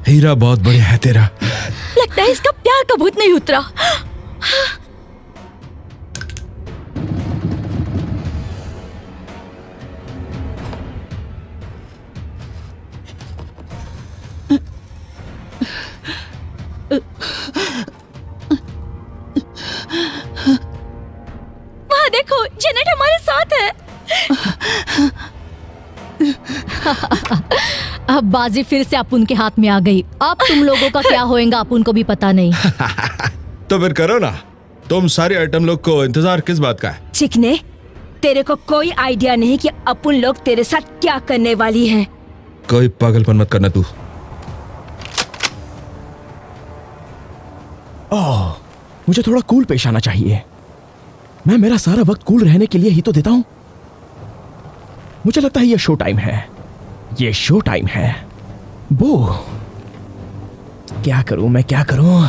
Speaker 12: हीरा बहुत बढ़िया है तेरा।
Speaker 2: लगता है इसका प्यार का भूत नहीं उतरा। वहां देखो, जेनेट हमारे साथ है।
Speaker 9: अब बाजी फिर से अपुन के हाथ में आ गई। अब तुम लोगों का क्या होएगा अपुन को भी पता नहीं।
Speaker 12: तो फिर करो ना, तुम सारे आइटम लोग को इंतजार किस बात का है?
Speaker 13: चिकने, तेरे को कोई आइडिया नहीं कि अपुन लोग तेरे साथ क्या करने वाली है।
Speaker 12: कोई पागलपन मत करना तू।
Speaker 17: ओह, मुझे थोड़ा कूल पेश आना चाहिए। मैं मेरा सारा वक्त कूल रहने के लिए ही तो देता हूं। मुझे लगता है ये शो टाइम है, ये शो टाइम है। वो क्या करूं मैं, क्या करूं?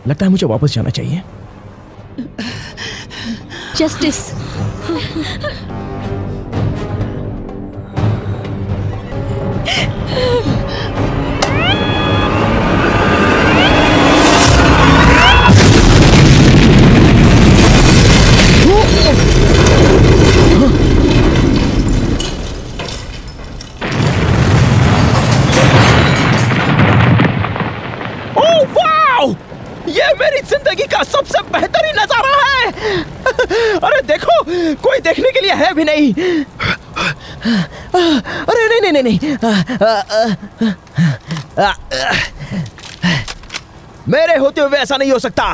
Speaker 17: लगता है मुझे वापस जाना चाहिए।
Speaker 2: जस्टिस,
Speaker 17: ये मेरी जिंदगी का सबसे बेहतरीन नजारा है। अरे देखो, कोई देखने के लिए है भी नहीं। अरे नहीं नहीं नहीं, मेरे होते हुए ऐसा नहीं हो सकता।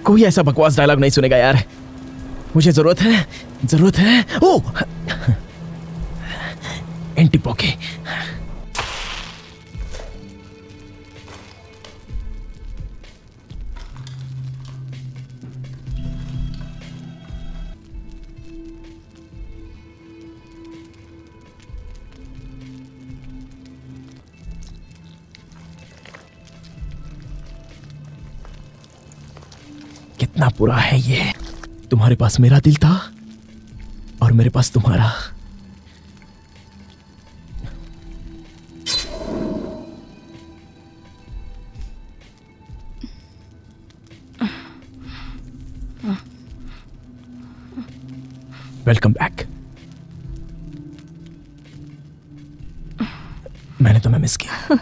Speaker 17: कोई ऐसा बकवास डायलॉग नहीं सुनेगा यार। मुझे जरूरत है, जरूरत है। ओ, एंटीपोके। कितना बुरा है ये। तुम्हारे पास मेरा दिल था और मेरे पास तुम्हारा। Welcome back. मैंने तुम्हें मिस किया।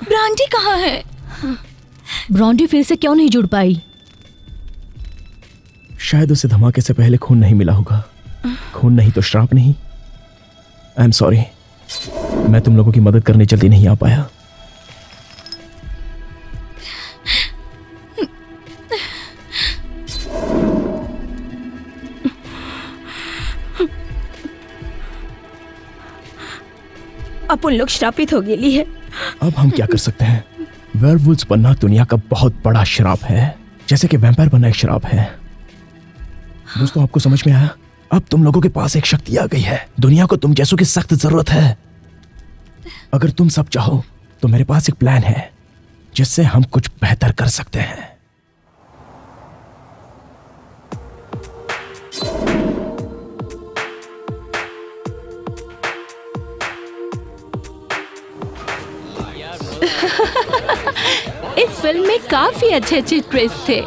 Speaker 2: ब्रांडी कहाँ है?
Speaker 9: ब्रांडी फिर से क्यों नहीं जुड़ पाई?
Speaker 17: शायद उसे धमाके से पहले खून नहीं मिला होगा। खून नहीं तो श्राप नहीं। आई एम सॉरी, मैं तुम लोगों की मदद करने जल्दी नहीं आ पाया।
Speaker 13: अपन लोग श्रापित हो गेली है।
Speaker 17: अब हम क्या कर सकते हैं? वेयरवुल्व्स बनना दुनिया का बहुत बड़ा श्राप है, जैसे कि वैम्पायर बनना एक श्राप है। दोस्तों, आपको समझ में आया? अब तुम लोगों के पास एक शक्ति आ गई है। दुनिया को तुम जैसों की सख्त जरूरत है। अगर तुम सब चाहो तो मेरे पास एक प्लान है जिससे हम कुछ बेहतर कर सकते हैं।
Speaker 3: इस फिल्म में काफी अच्छे अच्छे ट्विस्ट थे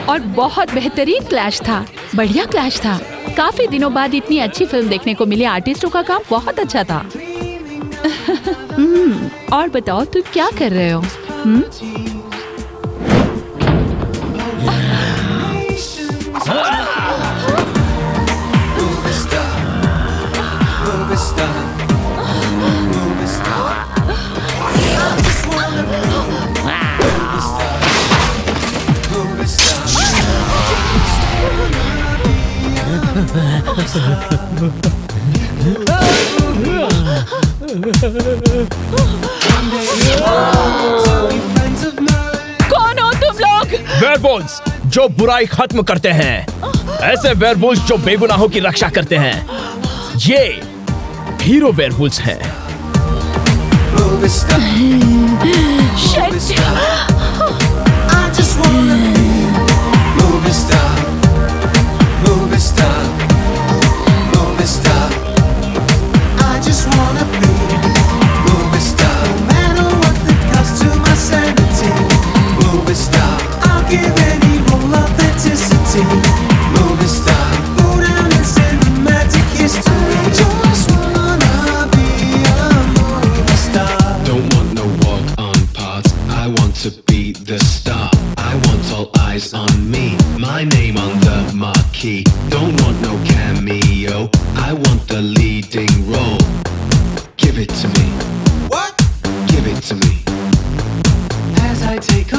Speaker 3: और बहुत बेहतरीन क्लैश था। बढ़िया क्लैश था। काफी दिनों बाद इतनी अच्छी फिल्म देखने को मिली। आर्टिस्टों का काम बहुत अच्छा था। और बताओ तुम क्या कर रहे हो? कौन हो तुम लोग?
Speaker 17: वेयरवुल्व्स जो बुराई खत्म करते हैं, ऐसे वेयरवुल्व्स जो बेगुनाहों की रक्षा करते हैं। ये हीरो वेयरवुल्व्स हैं।
Speaker 8: To be the star, I want all eyes on me. My name on the marquee. Don't want no cameo. I want the leading role. Give it to me. What? Give it to me. As I take